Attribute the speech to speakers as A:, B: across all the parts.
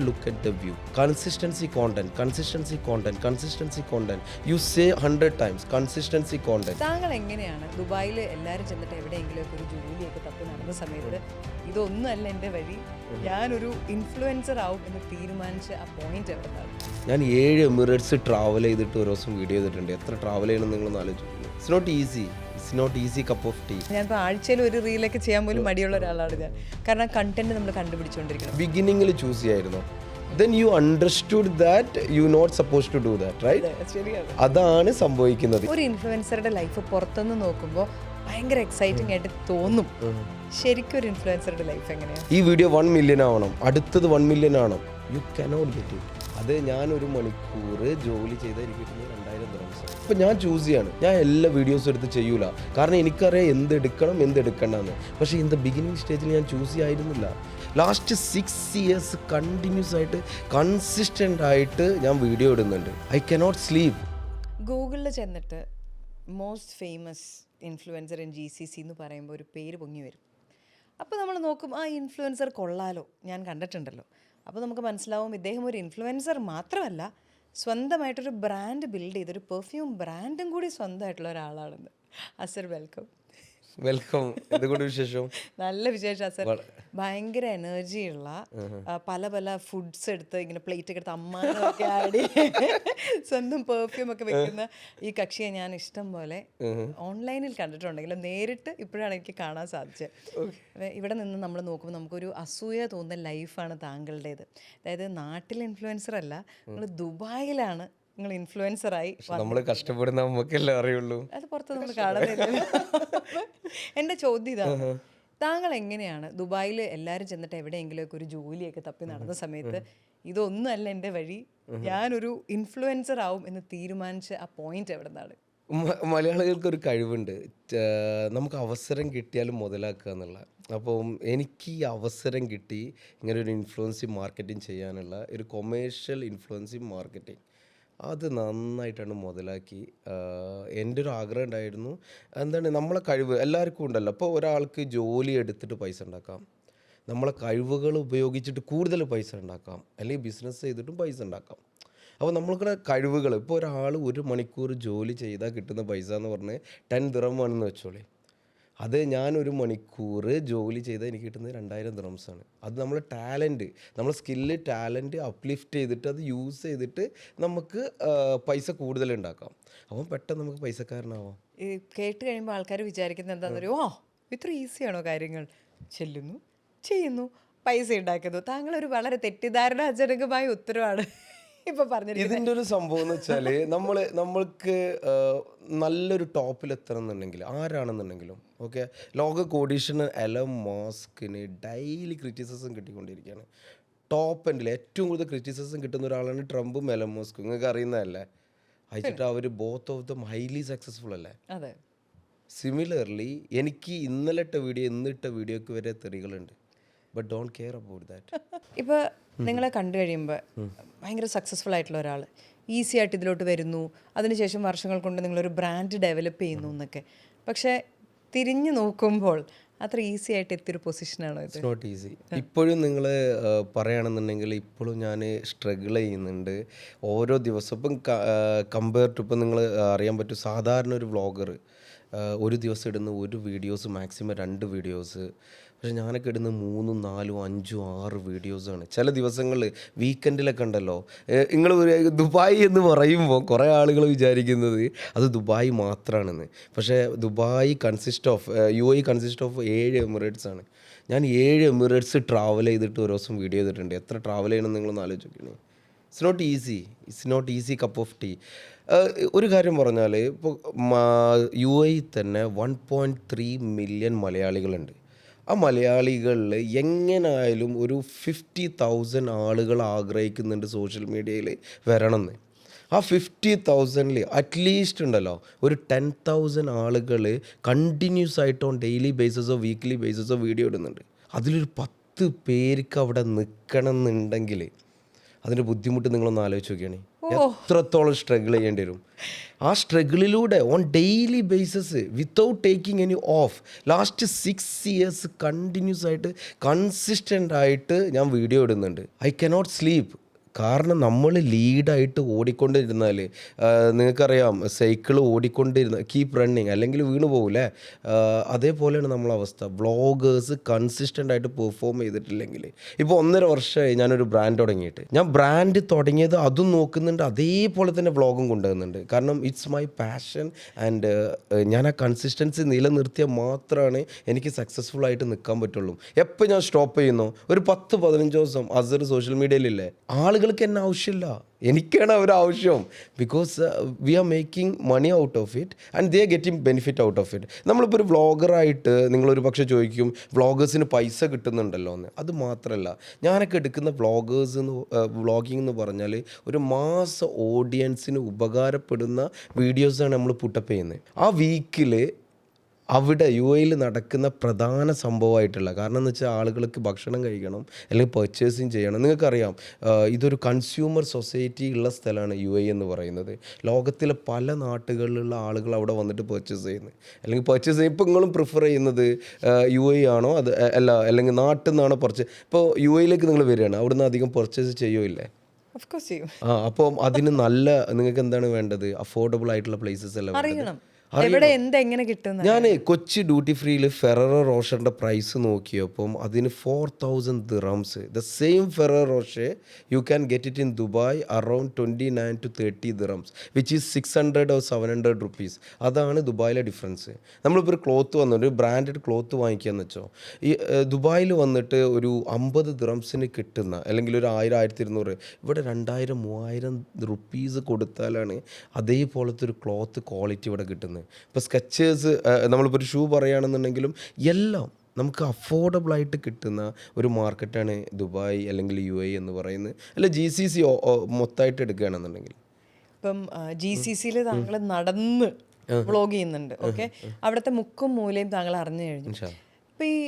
A: don't look at the view. Consistency content. You say 100 times, consistency content.
B: താങ്കൾ എങ്ങനെയാണ് ദുബായിൽ എല്ലാവരും ചെന്നിട്ട് എവിടെയെങ്കിലുമൊക്കെ ഒരു ജോലിയൊക്കെ തപ്പി നടന്ന സമയത്ത് ഇതൊന്നുമല്ല എൻ്റെ വഴി, ഞാനൊരു ഇൻഫ്ലുവൻസർ ആവും എന്ന് തീരുമാനിച്ച ആ പോയിന്റ് എവിടെ നിന്നാണ്?
A: ഞാൻ 7 എമിറേറ്റ്സ് ട്രാവൽ ചെയ്തിട്ട് ഒരു ദിവസം വീഡിയോ ചെയ്തിട്ടുണ്ട്. എത്ര ട്രാവൽ ചെയ്യണം നിങ്ങളൊന്ന് ആലോചിക്കുന്നു. It's not easy cup of tea.
B: ഞാനിപ്പോൾ ആഴ്ചയിൽ ഒരു റീലൊക്കെ ചെയ്യാൻ പോലും മടിയുള്ള ഒരാളാണ് ഞാൻ. കാരണം കണ്ടന്റ് നമ്മൾ കണ്ടുപിടിച്ചുകൊണ്ടിരിക്കണം.
A: ബിഗിനിങ്ങിൽ ചൂസ് ചെയ്യായിരുന്നു. Then you understood that you're not supposed to do that, right?
B: ശരിയാണ്.
A: അതാണ് സംഭവിക്കുന്നത്.
B: ഒരു ഇൻഫ്ലുവൻസറുടെ ലൈഫ് പുറത്തുനിന്ന് നോക്കുമ്പോൾ ഭയങ്കര എക്സൈറ്റിംഗ് ആയിട്ട് തോന്നും. ശരിക്കും ഒരു ഇൻഫ്ലുവൻസറുടെ ലൈഫ് എങ്ങനെയാണ്?
A: ഈ വീഡിയോ 1 മില്യൺ ആവണം, അടുത്തത് 1 മില്യൺ ആവണം. You cannot get it. അത് ഞാൻ ഒരു മണിക്കൂർ ജോലി ചെയ്താൽ എനിക്ക് കിട്ടുന്നത് 2000 ദിർഹംസ്. ഇപ്പം ഞാൻ ചൂസ് ചെയ്യാണ്. ഞാൻ എല്ലാ വീഡിയോസും എടുത്ത് ചെയ്യൂല, കാരണം എനിക്കറിയാം എന്തെടുക്കണം എന്തെടുക്കണ്ടെന്ന്. പക്ഷേ ഇൻ ദ ബിഗിനിങ് സ്റ്റേജിൽ ഞാൻ ചൂസ് ചെയ്യായിരുന്നില്ല. ലാസ്റ്റ് 6 ഇയേഴ്സ് കണ്ടിന്യൂസ് ആയിട്ട് കൺസിസ്റ്റൻ്റ് ആയിട്ട് ഞാൻ വീഡിയോ ഇടുന്നുണ്ട്. I cannot sleep.
B: ഗൂഗിളിൽ ചെന്നിട്ട് most famous influencer in GCC എന്ന് പറയുമ്പോൾ ഒരു പേര് പൊങ്ങി വരും. അപ്പോൾ നമ്മൾ നോക്കും, ആ ഇൻഫ്ലുവൻസർ കൊള്ളാലോ, ഞാൻ കണ്ടിട്ടുണ്ടല്ലോ. അപ്പോൾ നമുക്ക് മനസ്സിലാവും ഇദ്ദേഹം ഒരു ഇൻഫ്ലുവൻസർ മാത്രമല്ല, സ്വന്തമായിട്ടൊരു ബ്രാൻഡ് ബിൽഡ് ചെയ്ത് ഒരു പെർഫ്യൂം ബ്രാൻഡും കൂടി സ്വന്തമായിട്ടുള്ള ഒരാളാണെന്ന്. അസർ വെൽക്കം.
A: എന്തുകൊണ്ട് വിശേഷം?
B: നല്ല വിശേഷം അസർ. ഭയങ്കര എനർജിയുള്ള പല പല ഫുഡ്സ് എടുത്ത് ഇങ്ങനെ പ്ലേറ്റ് ഒക്കെ എടുത്ത് അമ്മാനൊക്കെ ആടി സ്വന്തം പെർഫ്യൂം ഒക്കെ വെക്കുന്ന ഈ കക്ഷിയെ ഞാൻ ഇഷ്ടം പോലെ ഓൺലൈനിൽ കണ്ടിട്ടുണ്ടെങ്കിലും നേരിട്ട് ഇപ്പോഴാണ് എനിക്ക് കാണാൻ സാധിച്ചത്. ഇവിടെ നിന്ന് നമ്മൾ നോക്കുമ്പോൾ നമുക്കൊരു അസൂയ തോന്നുന്ന ലൈഫാണ് താങ്കളുടേത്. അതായത് നാട്ടിൽ ഇൻഫ്ലുവൻസർ അല്ല, നിങ്ങൾ ദുബായിലാണ് നിങ്ങൾ ഇൻഫ്ലുവൻസറായി.
A: നമ്മൾ കഷ്ടപ്പെടുന്ന നമുക്കെല്ലാം അറിയുള്ളൂ,
B: അത് പുറത്ത് നമ്മൾ കാണുന്നില്ല. എൻ്റെ ചോദ്യം ഇതാണ്, താങ്കൾ എങ്ങനെയാണ് ദുബായിൽ എല്ലാവരും ചെന്നിട്ട് എവിടെയെങ്കിലുമൊക്കെ ഒരു ജോലിയൊക്കെ തപ്പി നടന്ന സമയത്ത് ഇതൊന്നുമല്ല എൻ്റെ വഴി, ഞാനൊരു ഇൻഫ്ലുവൻസർ ആവും എന്ന് തീരുമാനിച്ച ആ പോയിന്റ് എവിടെ നിന്നാണ്?
A: മലയാളികൾക്കൊരു കഴിവുണ്ട്, നമുക്ക് അവസരം കിട്ടിയാലും മുതലാക്കുക എന്നുള്ള. അപ്പം എനിക്ക് ഈ അവസരം കിട്ടി ഇങ്ങനെ ഒരു ഇൻഫ്ലുവൻസിങ് മാർക്കറ്റിംഗ് ചെയ്യാനുള്ള, ഒരു കൊമേഴ്ഷ്യൽ ഇൻഫ്ലുവൻസിങ് മാർക്കറ്റിംഗ്. അത് നന്നായിട്ടാണ് മുതലാക്കി. എൻ്റെ ഒരു ആഗ്രഹം ഉണ്ടായിരുന്നു, എന്താണ് നമ്മളെ കഴിവ് എല്ലാവർക്കും ഉണ്ടല്ലോ. അപ്പോൾ ഒരാൾക്ക് ജോലി എടുത്തിട്ട് പൈസ ഉണ്ടാക്കാം, നമ്മളെ കഴിവുകൾ ഉപയോഗിച്ചിട്ട് കൂടുതൽ പൈസ ഉണ്ടാക്കാം, അല്ലെങ്കിൽ ബിസിനസ് ചെയ്തിട്ടും പൈസ ഉണ്ടാക്കാം. അപ്പോൾ നമ്മൾക്കുടെ കഴിവുകൾ, ഇപ്പോൾ ഒരാൾ 1 മണിക്കൂർ ജോലി ചെയ്താൽ കിട്ടുന്ന പൈസ എന്ന് പറഞ്ഞാൽ 10 ദിർഹമാണെന്ന് വെച്ചോളി. അത് ഞാൻ 1 മണിക്കൂർ ജോലി ചെയ്താൽ എനിക്ക് കിട്ടുന്നത് 2000 ദിർഹംസാണ്. അത് നമ്മളെ ടാലൻറ്റ്, നമ്മളെ സ്കില്ല് ടാലൻറ്റ് അപ്ലിഫ്റ്റ് ചെയ്തിട്ട് അത് യൂസ് ചെയ്തിട്ട് നമുക്ക് പൈസ കൂടുതൽ ഉണ്ടാക്കാം. അപ്പം പെട്ടെന്ന് നമുക്ക് പൈസക്കാരനാവാം.
B: ഈ കേട്ട് കഴിയുമ്പോൾ ആൾക്കാർ വിചാരിക്കുന്നത് എന്താണെന്ന് അറിയോ, ഇത്ര ഈസിയാണോ കാര്യങ്ങൾ? ചെല്ലുന്നു, ചെയ്യുന്നു, പൈസ ഉണ്ടാക്കുന്നു. താങ്കളൊരു വളരെ തെറ്റിദ്ധാരണാജനകമായ ഉത്തരവാണ് ഇപ്പൊ പറഞ്ഞിരിക്കുന്നത്.
A: ഇതിൻ്റെ ഒരു സംഭവം എന്ന് വെച്ചാൽ നമ്മൾക്ക് നല്ലൊരു ടോപ്പിലെത്തണം എന്നുണ്ടെങ്കിൽ ആരാണെന്നുണ്ടെങ്കിലും ഓക്കെ, ലോക കോടീശ്വരൻ എലൻ മസ്കിന് ഡെയിലി ക്രിറ്റിസിസം കിട്ടിക്കൊണ്ടിരിക്കുകയാണ്. ടോപ്പ് എൻഡിൽ ഏറ്റവും കൂടുതൽ ക്രിറ്റിസിസം കിട്ടുന്ന ഒരാളാണ് ട്രംപും എലൻ മസ്കും. നിങ്ങൾക്ക് അറിയുന്നതല്ലേ? അയച്ചിട്ട് അവർ both of them highly successful അല്ലേ?
B: അതെ.
A: സിമിലർലി എനിക്ക് ഇന്നലെ ഇട്ട വീഡിയോ ഇന്നിട്ട വീഡിയോക്ക് വരെ തെറികളുണ്ട്. But don't care about that.
B: ഇപ്പോൾ നിങ്ങളെ കണ്ടു കഴിയുമ്പോൾ ഭയങ്കര സക്സസ്ഫുൾ ആയിട്ടുള്ള ഒരാൾ ഈസി ആയിട്ട് ഇതിലോട്ട് വരുന്നു, അതിനുശേഷം വർഷങ്ങൾ കൊണ്ട് നിങ്ങളൊരു ബ്രാൻഡ് ഡെവലപ്പ് ചെയ്യുന്നു എന്നൊക്കെ. പക്ഷേ തിരിഞ്ഞു നോക്കുമ്പോൾ അത്ര ഈസി ആയിട്ട് എത്തിയൊരു പൊസിഷനാണോ ഇത്?
A: Not easy. ഇപ്പോഴും നിങ്ങൾ പറയുകയാണെന്നുണ്ടെങ്കിൽ ഇപ്പോഴും ഞാൻ സ്ട്രഗിൾ ചെയ്യുന്നുണ്ട് ഓരോ ദിവസം. ഇപ്പം കമ്പയർ ടു ഇപ്പം നിങ്ങൾ അറിയാൻ പറ്റും, സാധാരണ ഒരു വ്ളോഗർ ഒരു ദിവസം ഇടുന്ന ഒരു വീഡിയോസ് മാക്സിമം 2 വീഡിയോസ്. പക്ഷേ ഞാനൊക്കെ ഇടുന്ന 3, 4, 5, 6 വീഡിയോസാണ്. ചില ദിവസങ്ങളിൽ വീക്കെൻഡിലൊക്കെ ഉണ്ടല്ലോ, നിങ്ങൾ ദുബായ് എന്ന് പറയുമ്പോൾ കുറേ ആളുകൾ വിചാരിക്കുന്നത് അത് ദുബായ് മാത്രമാണെന്ന്. പക്ഷേ Dubai consist of UAE consist of 7 Emirates ആണ്. ഞാൻ 7 എമിറേറ്റ്സ് ട്രാവൽ ചെയ്തിട്ട് ഒരു ദിവസം വീഡിയോ ചെയ്തിട്ടുണ്ട്. എത്ര ട്രാവൽ ചെയ്യണമെന്ന് നിങ്ങളൊന്ന് ആലോചിക്കണേ. It's not easy cup of tea. ഒരു കാര്യം പറഞ്ഞാൽ ഇപ്പോൾ UAE തന്നെ 1.3 മില്യൺ മലയാളികളുണ്ട്. ആ മലയാളികളിൽ എങ്ങനെയായാലും ഒരു 50,000 ആളുകൾ ആഗ്രഹിക്കുന്നുണ്ട് സോഷ്യൽ മീഡിയയിൽ വരണമെന്ന്. ആ 50,000-ൽ അറ്റ്ലീസ്റ്റ് ഉണ്ടല്ലോ ഒരു 10,000 ആളുകൾ കണ്ടിന്യൂസ് ആയിട്ട് ഓൺ ഡെയിലി ബേസിസോ വീക്ക്ലി ബേസിസോ വീഡിയോ ഇടുന്നുണ്ട്. അതിലൊരു 10 പേർക്ക് അവിടെ നിൽക്കണം എന്നുണ്ടെങ്കിൽ അതിൻ്റെ ബുദ്ധിമുട്ട് നിങ്ങളൊന്ന് ആലോചിച്ച് നോക്കിയാണ്. എത്രത്തോളം സ്ട്രഗിൾ ചെയ്യേണ്ടി വരും. ആ സ്ട്രഗിളിലൂടെ on daily basis without taking any of last 6 years continuous ആയിട്ട് കൺസിസ്റ്റൻ്റ് ആയിട്ട് ഞാൻ വീഡിയോ ഇടുന്നുണ്ട്. I cannot sleep. കാരണം നമ്മൾ ലീഡായിട്ട് ഓടിക്കൊണ്ടിരുന്നാൽ നിങ്ങൾക്കറിയാം സൈക്കിൾ ഓടിക്കൊണ്ടിരുന്ന കീപ്പ് റണ്ണിങ് അല്ലെങ്കിൽ വീണ് പോകില്ലേ, അതേപോലെയാണ് നമ്മളെ അവസ്ഥ. വ്ളോഗേഴ്സ് കൺസിസ്റ്റൻ്റ് ആയിട്ട് പെർഫോം ചെയ്തിട്ടില്ലെങ്കിൽ, ഇപ്പോൾ 1.5 വർഷമായി ഞാനൊരു ബ്രാൻഡ് തുടങ്ങിയിട്ട്. ഞാൻ ബ്രാൻഡ് തുടങ്ങിയത് അതും നോക്കുന്നുണ്ട്, അതേപോലെ തന്നെ വ്ളോഗും കൊണ്ടുവരുന്നുണ്ട്. കാരണം ഇറ്റ്സ് മൈ പാഷൻ ആൻഡ് ഞാൻ ആ കൺസിസ്റ്റൻസി നിലനിർത്തിയാൽ മാത്രമാണ് എനിക്ക് സക്സസ്ഫുൾ ആയിട്ട് നിൽക്കാൻ പറ്റുള്ളൂ. എപ്പോൾ ഞാൻ സ്റ്റോപ്പ് ചെയ്യുന്നു, ഒരു 10-15 ദിവസം അസർ സോഷ്യൽ മീഡിയയിലില്ലേ, ആളുകൾക്ക് എന്നെ ആവശ്യമില്ല, എനിക്കാണ് അവർ ആവശ്യം. Because we are making money out of it and they are getting benefit out of it. നമ്മളിപ്പോൾ ഒരു വ്ളോഗറായിട്ട് നിങ്ങളൊരു പക്ഷേ ചോദിക്കും വ്ളോഗേഴ്സിന് പൈസ കിട്ടുന്നുണ്ടല്ലോ എന്ന്. അത് മാത്രമല്ല, ഞാനൊക്കെ എടുക്കുന്ന വ്ളോഗിംഗ് എന്ന് പറഞ്ഞാൽ ഒരു മാസ ഓഡിയൻസിന് ഉപകാരപ്പെടുന്ന വീഡിയോസാണ് നമ്മൾ പുട്ടപ്പ് ചെയ്യുന്നത്. ആ വീക്കിൽ അവിടെ UAE നടക്കുന്ന പ്രധാന സംഭവമായിട്ടുള്ള കാരണം എന്ന് വെച്ചാൽ ആളുകൾക്ക് ഭക്ഷണം കഴിക്കണം അല്ലെങ്കിൽ പർച്ചേസിങ് ചെയ്യണം. നിങ്ങൾക്കറിയാം ഇതൊരു കൺസ്യൂമർ സൊസൈറ്റി ഉള്ള സ്ഥലമാണ് UAE എന്ന് പറയുന്നത്. ലോകത്തിലെ പല നാട്ടുകളിലുള്ള ആളുകൾ അവിടെ വന്നിട്ട് പർച്ചേസ് ചെയ്യുന്നത് അല്ലെങ്കിൽ പർച്ചേസ് ചെയ്യും. ഇപ്പോൾ നിങ്ങളും പ്രിഫർ ചെയ്യുന്നത് UAE ആണോ അത് അല്ലെങ്കിൽ നാട്ടിൽ നിന്നാണോ ഇപ്പോൾ UAEയിലേക്ക് നിങ്ങൾ വരികയാണ്, അവിടെ നിന്ന് അധികം പർച്ചേസ് ചെയ്യുമില്ലേ? അപ്പം അതിന് നല്ല നിങ്ങൾക്ക് എന്താണ് വേണ്ടത്? അഫോർഡബിൾ ആയിട്ടുള്ള പ്ലേസസ് അല്ല
B: അറിയണം എവിടെ എന്തെങ്ങനെ കിട്ടും.
A: ഞാൻ കൊച്ചി ഡ്യൂട്ടി ഫ്രീയിൽ ഫെററോ റോഷറിൻ്റെ പ്രൈസ് നോക്കിയപ്പം അതിന് 4,000 dirhams. The same Ferrero Rocher you can get it in Dubai around 29 to 30 dirhams which is 600 or 700 rupees. അതാണ് ദുബായിലെ ഡിഫറൻസ്. നമ്മളിപ്പോൾ ഒരു ക്ലോത്ത് വന്നിട്ട് ഒരു ബ്രാൻഡഡ് ക്ലോത്ത് വാങ്ങിക്കുകയെന്ന് വെച്ചോ, ഈ ദുബായിൽ വന്നിട്ട് ഒരു 50 dirhamsന് കിട്ടുന്ന അല്ലെങ്കിൽ ഒരു 1000-1200, ഇവിടെ 2000-3000 rupees കൊടുത്താലാണ് അതേപോലത്തെ ഒരു ക്ലോത്ത് ക്വാളിറ്റി ഇവിടെ കിട്ടുന്നത്. ഇപ്പോൾ സ്കെച്ചേഴ്സ് നമ്മളിപ്പോൾ ഒരു ഷൂ പറയുകയാണെന്നുണ്ടെങ്കിലും എല്ലാം നമുക്ക് അഫോർഡബിൾ ആയിട്ട് കിട്ടുന്ന ഒരു മാർക്കറ്റാണ് ദുബായ് അല്ലെങ്കിൽ UAE എന്ന് പറയുന്നത്. അല്ല GCC മൊത്തമായിട്ട് എടുക്കുകയാണെന്നുണ്ടെങ്കിൽ
B: ഇപ്പം GCCയിൽ താങ്കൾ നടന്ന് വ്ളോഗ് ചെയ്യുന്നുണ്ട്. ഓക്കെ, അവിടുത്തെ മുക്കും മൂലയും താങ്കൾ അറിഞ്ഞു കഴിഞ്ഞു. അപ്പം ഈ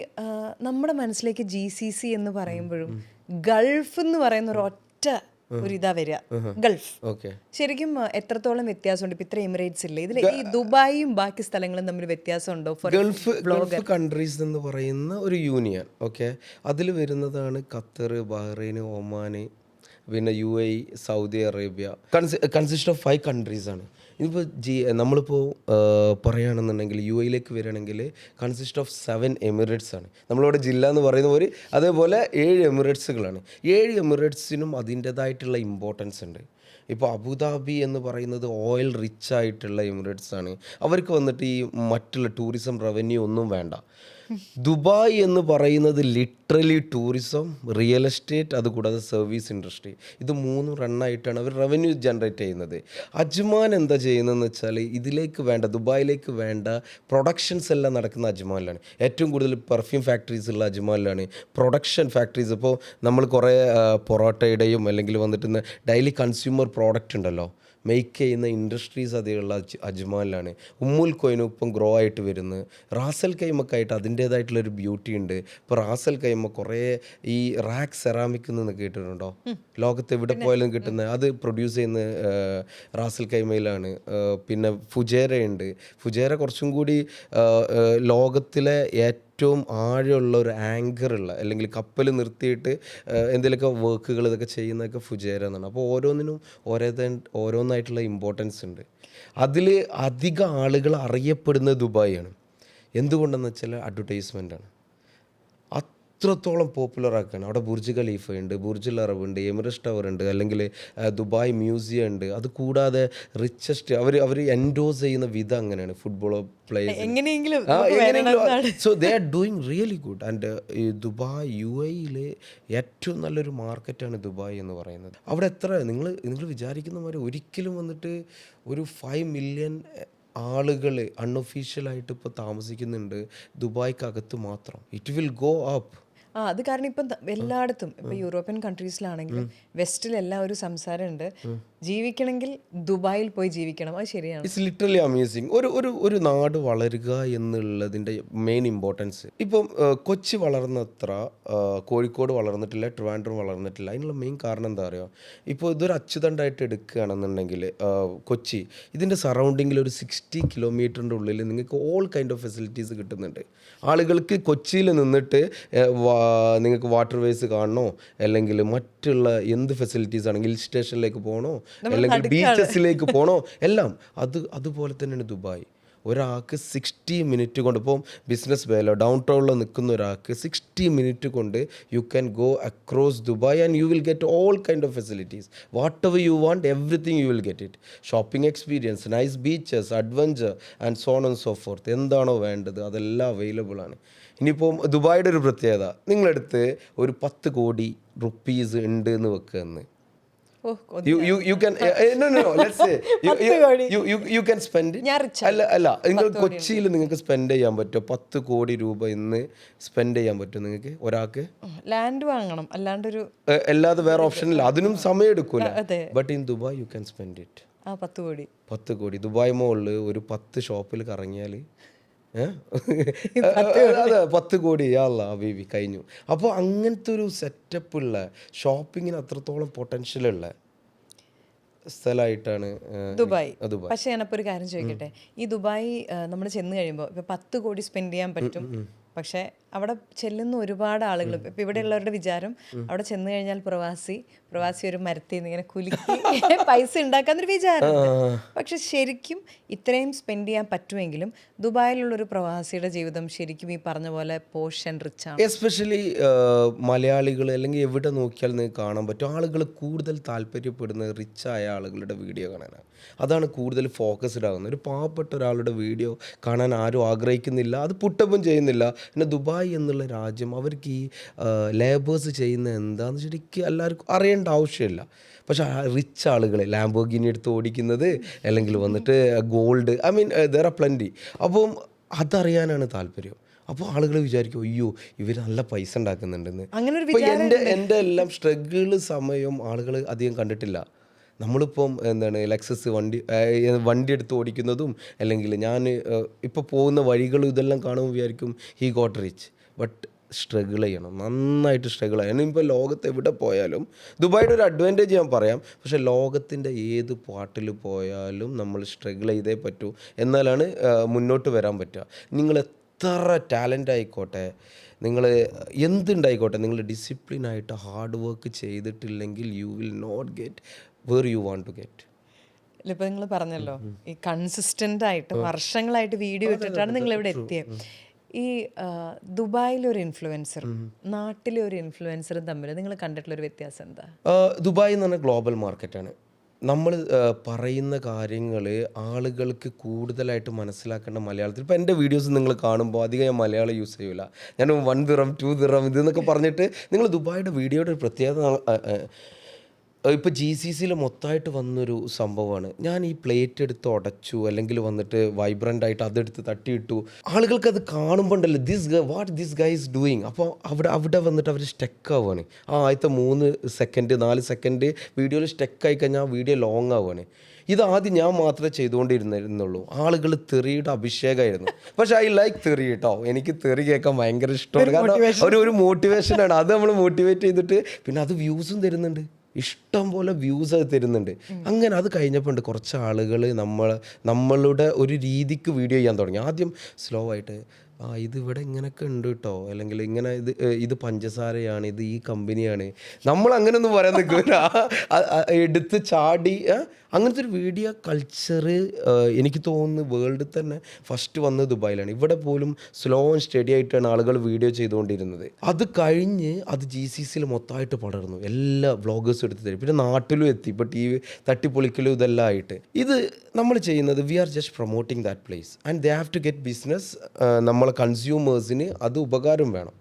B: നമ്മുടെ മനസ്സിലേക്ക് GCC എന്ന് പറയുമ്പോഴും ഗൾഫ് എന്ന് പറയുന്ന ഒരു ഒറ്റ ഒരു ഇതാ വരിക, ഗൾഫ്. ശരിക്കും എത്രത്തോളം വ്യത്യാസമുണ്ട്? ഇപ്പം ഇത്ര എമിറേറ്റ്സ് ഇല്ലേ, ഇതിൽ ഈ ദുബായും ബാക്കി സ്ഥലങ്ങളും തമ്മിൽ വ്യത്യാസമുണ്ടോ?
A: ഗൾഫ് കൺട്രീസ് എന്ന് പറയുന്ന ഒരു യൂണിയൻ, ഓക്കെ, അതിൽ വരുന്നതാണ് ഖത്തർ, ബഹ്റൈൻ, ഒമാൻ, പിന്നെ UAE, Saudi Arabia. Consist of 5 countries ആണ്. ഇതിപ്പോൾ നമ്മളിപ്പോൾ പറയുകയാണെന്നുണ്ടെങ്കിൽ UAEയിലേക്ക് വരികയാണെങ്കിൽ കൺസിസ്റ്റ് ഓഫ് 7 എമിറേറ്റ്സ് ആണ്. നമ്മളിവിടെ ജില്ല എന്ന് പറയുന്ന പോലെ അതേപോലെ 7 എമിറേറ്റ്സുകളാണ്. 7 എമിറേറ്റ്സിനും അതിൻ്റേതായിട്ടുള്ള ഇമ്പോർട്ടൻസ് ഉണ്ട്. ഇപ്പോൾ അബുദാബി എന്ന് പറയുന്നത് ഓയിൽ റിച്ച് ആയിട്ടുള്ള എമിറേറ്റ്സ് ആണ്. അവർക്ക് വന്നിട്ട് ഈ മറ്റുള്ള ടൂറിസം റവന്യൂ ഒന്നും വേണ്ട. ദുബായ് എന്ന് പറയുന്നത് ലിറ്ററലി ടൂറിസം, റിയൽ എസ്റ്റേറ്റ്, അതുകൂടാതെ സർവീസ് ഇൻഡസ്ട്രി, ഇത് 3 റണ്ണായിട്ടാണ് അവർ റവന്യൂ ജനറേറ്റ് ചെയ്യുന്നത്. അജ്മാൻ എന്താ ചെയ്യുന്നതെന്ന് വെച്ചാൽ ഇതിലേക്ക് വേണ്ട ദുബായിലേക്ക് വേണ്ട പ്രൊഡക്ഷൻസ് എല്ലാം നടക്കുന്ന അജ്മാനിലാണ്. ഏറ്റവും കൂടുതൽ പെർഫ്യൂം ഫാക്ടറീസ് ഉള്ള അജ്മാനിലാണ്. പ്രൊഡക്ഷൻ ഫാക്ടറീസ് ഇപ്പോൾ നമ്മൾ കുറേ പൊറോട്ടയുടെയും അല്ലെങ്കിൽ വന്നിട്ട് ഡെയിലി കൺസ്യൂമർ പ്രോഡക്റ്റ് ഉണ്ടല്ലോ, മേക്ക് ചെയ്യുന്ന ഇൻഡസ്ട്രീസ് അതിലുള്ള അജ്മാനിലാണ്. ഉമ്മുൽ കൊയിനും ഇപ്പം ഗ്രോ ആയിട്ട് വരുന്നത്. റാസൽ കൈമക്കായിട്ട് അതിൻ്റേതായിട്ടുള്ളൊരു ബ്യൂട്ടി ഉണ്ട്. ഇപ്പോൾ റാസൽ കൈമ കുറേ ഈ റാക്ക് സെറാമിക് എന്ന് കേട്ടിട്ടുണ്ടോ? ലോകത്ത് എവിടെ പോയാലും കിട്ടുന്ന അത് പ്രൊഡ്യൂസ് ചെയ്യുന്ന റാസൽ കൈമയിലാണ്. പിന്നെ ഫുജേറയുണ്ട്. ഫുജേറ കുറച്ചും കൂടി ലോകത്തിലെ ഏറ്റവും ആഴമുള്ള ഒരു ആങ്കറുള്ള അല്ലെങ്കിൽ കപ്പൽ നിർത്തിയിട്ട് എന്തെങ്കിലുമൊക്കെ വർക്കുകൾ ഇതൊക്കെ ചെയ്യുന്നതൊക്കെ ഫുജേറ എന്നാണ്. അപ്പോൾ ഓരോന്നിനും ഓരോന്നായിട്ടുള്ള ഇമ്പോർട്ടൻസ് ഉണ്ട്. അതിൽ അധികം ആളുകൾ അറിയപ്പെടുന്നത് ദുബായാണ്. എന്തുകൊണ്ടെന്ന് വെച്ചാൽ അഡ്വർടൈസ്മെൻ്റാണ്. അത്രത്തോളം പോപ്പുലർ ആക്കുകയാണ്. അവിടെ ബുർജ് ഖലീഫ ഉണ്ട്, ബുർജുൽ അറബ് ഉണ്ട്, എമിറേറ്റ്സ് ടവർ ഉണ്ട്, അല്ലെങ്കിൽ ദുബായ് മ്യൂസിയം ഉണ്ട്. അത് കൂടാതെ റിച്ചസ്റ്റ് അവർ എൻഡോസ് ചെയ്യുന്ന വിധം അങ്ങനെയാണ്. Football players, so they are doing really good. And Dubai UAEയിൽ ഏറ്റവും നല്ലൊരു മാർക്കറ്റാണ് ദുബായ് എന്ന് പറയുന്നത്. അവിടെ എത്ര നിങ്ങൾ വിചാരിക്കുന്ന മാതിരി ഒരിക്കലും വന്നിട്ട് ഒരു 5 million ആളുകൾ അൺഒഫീഷ്യലായിട്ട് ഇപ്പോൾ താമസിക്കുന്നുണ്ട് ദുബായ്ക്കകത്ത് മാത്രം. It will go up.
B: അത് കാരണം ഇപ്പം എല്ലായിടത്തും ഇപ്പം യൂറോപ്യൻ കൺട്രീസിലാണെങ്കിലും വെസ്റ്റിലെല്ലാം ഒരു സംസാരമുണ്ട്, ജീവിക്കണമെങ്കിൽ ദുബായിൽ പോയി ജീവിക്കണം. അത് ശരിയാണ്.
A: It's literally amazing. ഒരു നാട് വളരുക എന്നുള്ളതിൻ്റെ മെയിൻ ഇമ്പോർട്ടൻസ് ഇപ്പം കൊച്ചി വളർന്നത്ര കോഴിക്കോട് വളർന്നിട്ടില്ല, ട്രിവാൻഡ്രം വളർന്നിട്ടില്ല. അതിനുള്ള മെയിൻ കാരണം എന്താ പറയുക, ഇപ്പോൾ ഇതൊരു അച്ചുതണ്ടായിട്ട് എടുക്കുകയാണെന്നുണ്ടെങ്കിൽ കൊച്ചി ഇതിൻ്റെ സറൗണ്ടിങ്ങിൽ ഒരു 60 കിലോമീറ്ററിൻ്റെ ഉള്ളിൽ നിങ്ങൾക്ക് ഓൾ കൈൻഡ് ഓഫ് ഫെസിലിറ്റീസ് കിട്ടുന്നുണ്ട്. ആളുകൾക്ക് കൊച്ചിയിൽ നിന്നിട്ട് നിങ്ങൾക്ക് വാട്ടർ വേസ് കാണണോ, അല്ലെങ്കിൽ മറ്റുള്ള എന്ത് ഫെസിലിറ്റീസ് ആണ്, ഹിൽ സ്റ്റേഷനിലേക്ക് പോകണോ, അല്ലെങ്കിൽ ബീച്ചസിലേക്ക് പോകണോ, എല്ലാം അതുപോലെ തന്നെയാണ് ദുബായ്. ഒരാൾക്ക് 60 മിനിറ്റ് കൊണ്ട്, ഇപ്പം ബിസിനസ് വേലോ ഡൗൺ ടൗണിൽ നിൽക്കുന്ന ഒരാൾക്ക് 60 മിനിറ്റ് കൊണ്ട് you can go across Dubai and you will get all kind of facilities. What ever you want, everything you will get it. Shopping experience, nice beaches, adventure and so on and so fourth. എന്താണോ വേണ്ടത് അതെല്ലാം available ആണ്. ഇനിയിപ്പം ദുബായിയുടെ ഒരു പ്രത്യേകത, നിങ്ങളടുത്ത് ഒരു 10 കോടി റുപ്പീസ് ഉണ്ട് എന്ന് വെക്കുകയെന്ന്, you can no let's say you can spend it. അല്ല നിങ്ങൾ കൊച്ചിയിൽ നിങ്ങൾക്ക് സ്പെൻഡ് ചെയ്യാൻ പറ്റുമോ? 10 കോടി രൂപ ഇന്ന് സ്പെൻഡ് ചെയ്യാൻ പറ്റും നിങ്ങൾക്ക് ഒരാൾക്ക്?
B: ലാൻഡ് വാങ്ങണം, അല്ലാണ്ടൊരു
A: അല്ലാതെ വേറെ ഓപ്ഷൻ ഇല്ല. അതിനും സമയം എടുക്കൂല. But in Dubai you can spend it. 10 കോടി ദുബായ് മോളിൽ ഒരു 10 ഷോപ്പിൽ കറങ്ങിയാൽ അതെ 10 കോടി യാ ബേബി കഴിഞ്ഞു. അപ്പോൾ അങ്ങനത്തെ ഒരു സെറ്റപ്പുള്ള ഷോപ്പിങ്ങിന് അത്രത്തോളം പൊട്ടൻഷ്യലുള്ള സ്ഥലമായിട്ടാണ്
B: ദുബായ്. പക്ഷേ ഞാനപ്പോൾ ഒരു കാര്യം ചോദിക്കട്ടെ, ഈ ദുബായ് നമ്മൾ ചെന്ന് കഴിയുമ്പോൾ ഇപ്പോൾ 10 കോടി സ്പെൻഡ് ചെയ്യാൻ പറ്റും, പക്ഷേ അവിടെ ചെല്ലുന്ന ഒരുപാട് ആളുകൾ, ഇപ്പം ഇവിടെയുള്ളവരുടെ വിചാരം അവിടെ ചെന്ന് കഴിഞ്ഞാൽ പ്രവാസി ഒരു മരത്തിൽ നിന്ന് ഇങ്ങനെ കുലുക്കി പൈസ ഉണ്ടാക്കാന്നൊരു വിചാരം. പക്ഷെ ശരിക്കും ഇത്രയും സ്പെൻഡ് ചെയ്യാൻ പറ്റുമെങ്കിലും ദുബായിലുള്ളൊരു പ്രവാസിയുടെ ജീവിതം ശരിക്കും ഈ പറഞ്ഞ പോലെ പോഷ് ആൻഡ് റിച്ച് ആണ്.
A: എസ്പെഷ്യലി മലയാളികൾ, അല്ലെങ്കിൽ എവിടെ നോക്കിയാൽ നിങ്ങൾക്ക് കാണാൻ പറ്റും, ആളുകൾ കൂടുതൽ താല്പര്യപ്പെടുന്നത് റിച്ചായ ആളുകളുടെ വീഡിയോ കാണാനാണ്. അതാണ് കൂടുതൽ ഫോക്കസ്ഡ് ആകുന്നത്. ഒരു പാവപ്പെട്ട ഒരാളുടെ വീഡിയോ കാണാൻ ആരും ആഗ്രഹിക്കുന്നില്ല, അത് പുട്ടപ്പും ചെയ്യുന്നില്ല. പിന്നെ ദുബായ് എന്നുള്ള രാജ്യം അവർക്ക് ഈ ലേബേഴ്സ് ചെയ്യുന്ന എന്താണെന്ന് ശരിക്കും എല്ലാവർക്കും അറിയേണ്ട ആവശ്യമില്ല. പക്ഷേ റിച്ച് ആളുകൾ ലാംബോർഗിനി എടുത്ത് ഓടിക്കുന്നത്, അല്ലെങ്കിൽ വന്നിട്ട് gold, I mean there are plenty. അപ്പം അതറിയാനാണ് താല്പര്യം. അപ്പോൾ ആളുകൾ വിചാരിക്കും അയ്യോ ഇവർ നല്ല പൈസ ഉണ്ടാക്കുന്നുണ്ടെന്ന്. ഇപ്പോൾ എൻ്റെ എല്ലാം സ്ട്രഗിൾ സമയം ആളുകൾ അധികം കണ്ടിട്ടില്ല. നമ്മളിപ്പം എന്താണ് ലെക്സസ് വണ്ടി എടുത്ത് ഓടിക്കുന്നതും, അല്ലെങ്കിൽ ഞാൻ ഇപ്പോൾ പോകുന്ന വഴികളും ഇതെല്ലാം കാണുമ്പോൾ വിചാരിക്കും he got rich. But struggle ചെയ്യണം, നന്നായിട്ട് സ്ട്രഗിൾ ചെയ്യണം. ഇപ്പോൾ ലോകത്ത് എവിടെ പോയാലും ദുബായിയുടെ ഒരു അഡ്വാൻറ്റേജ് ഞാൻ പറയാം, പക്ഷേ ലോകത്തിൻ്റെ ഏത് പാർട്ടിൽ പോയാലും നമ്മൾ സ്ട്രഗിൾ ചെയ്തേ പറ്റൂ, എന്നാലാണ് മുന്നോട്ട് വരാൻ പറ്റുക. നിങ്ങൾ എത്ര ടാലൻ്റ് ആയിക്കോട്ടെ, നിങ്ങൾ എന്തുണ്ടായിക്കോട്ടെ, നിങ്ങൾ ഡിസിപ്ലിനായിട്ട് ഹാർഡ് വർക്ക് ചെയ്തിട്ടില്ലെങ്കിൽ you will not get where you want to get.
B: ഇപ്പോൾ നിങ്ങൾ പറഞ്ഞല്ലോ ഈ കൺസിസ്റ്റൻ്റ് ആയിട്ട് വർഷങ്ങളായിട്ട് വീഡിയോ ഇട്ടിട്ടാണ് നിങ്ങൾ ഇവിടെ എത്തിയത്. ഈ ദുബായിലെ ഒരു ഇൻഫ്ലുവൻസറും നാട്ടിലെ ഒരു ഇൻഫ്ലുവൻസറും തമ്മിൽ നിങ്ങൾ കണ്ടിട്ടുള്ളൊരു വ്യത്യാസം എന്താ?
A: ദുബായ് എന്ന് പറഞ്ഞാൽ ഗ്ലോബൽ മാർക്കറ്റാണ്. നമ്മൾ പറയുന്ന കാര്യങ്ങൾ ആളുകൾക്ക് കൂടുതലായിട്ട് മനസ്സിലാക്കേണ്ട മലയാളത്തിൽ. ഇപ്പോൾ എൻ്റെ വീഡിയോസ് നിങ്ങൾ കാണുമ്പോൾ അധികം ഞാൻ മലയാളം യൂസ് ചെയ്യില്ല. ഞാൻ 1 ദിറം 2 ദിറം ഇതെന്നൊക്കെ പറഞ്ഞിട്ട്, നിങ്ങൾ ദുബായിയുടെ വീഡിയോയുടെ ഒരു പ്രത്യേകത, ഇപ്പോൾ GCCയിൽ മൊത്തമായിട്ട് വന്നൊരു സംഭവമാണ്. ഞാൻ ഈ പ്ലേറ്റ് എടുത്ത് ഉടച്ചു, അല്ലെങ്കിൽ വന്നിട്ട് വൈബ്രൻ്റ് ആയിട്ട് അതെടുത്ത് തട്ടിയിട്ടു. ആളുകൾക്ക് അത് കാണുമ്പോൾ ഉണ്ടല്ലോ what this guy is doing. അപ്പോൾ അവിടെ വന്നിട്ട് അവർ സ്റ്റക്ക് ആവുകയാണ്. ആദ്യത്തെ 3 സെക്കൻഡ് 4 സെക്കൻഡ് വീഡിയോയിൽ സ്റ്റക്കായി കഴിഞ്ഞാൽ ആ വീഡിയോ ലോങ് ആവുകയാണ്. ഇതാദ്യം ഞാൻ മാത്രമേ ചെയ്തുകൊണ്ടിരുന്നുള്ളൂ. ആളുകൾ തെറിയുടെ അഭിഷേകമായിരുന്നു. പക്ഷേ ഐ ലൈക്ക് തെറി കേട്ടോ, എനിക്ക് തെറി കേൾക്കാൻ ഭയങ്കര ഇഷ്ടമാണ്. കാരണം ഒരു മോട്ടിവേഷനാണ്. അത് നമ്മൾ മോട്ടിവേറ്റ് ചെയ്തിട്ട് പിന്നെ അത് വ്യൂസും തരുന്നുണ്ട്, ഇഷ്ടം പോലെ വ്യൂസ് അത് തരുന്നുണ്ട്. അങ്ങനെ അത് കഴിഞ്ഞപ്പോൾ കുറച്ച് ആളുകൾ നമ്മളുടെ ഒരു രീതിക്ക് വീഡിയോ ചെയ്യാൻ തുടങ്ങി. ആദ്യം സ്ലോ ആയിട്ട് ഇതിവിടെ ഇങ്ങനെയൊക്കെ ഉണ്ട് കേട്ടോ, അല്ലെങ്കിൽ ഇങ്ങനെ ഇത് പഞ്ചസാരയാണ്, ഇത് ഈ കമ്പനിയാണ്, നമ്മൾ അങ്ങനെയൊന്നും പറയാൻ നിൽക്കില്ല. എടുത്ത് ചാടി അങ്ങനത്തെ ഒരു വീഡിയോ കൾച്ചർ എനിക്ക് തോന്നുന്നു വേൾഡിൽ തന്നെ ഫസ്റ്റ് വന്നത് ദുബായിലാണ്. ഇവിടെ പോലും സ്ലോ ആൻഡ് സ്റ്റഡി ആയിട്ടാണ് ആളുകൾ വീഡിയോ ചെയ്തുകൊണ്ടിരുന്നത്. അത് കഴിഞ്ഞ് അത് GCCയിൽ മൊത്തമായിട്ട് പടർന്നു. എല്ലാ വ്ളോഗേഴ്സും എടുത്ത് തരും. പിന്നെ നാട്ടിലും എത്തി. ഇപ്പോൾ TV തട്ടിപ്പൊളിക്കലും ഇതെല്ലാം ആയിട്ട് ഇത് നമ്മൾ ചെയ്യുന്നത് we are just promoting that place and they have to get business. നമ്മളെ കൺസ്യൂമേഴ്സിന് അത് ഉപകാരം വേണം,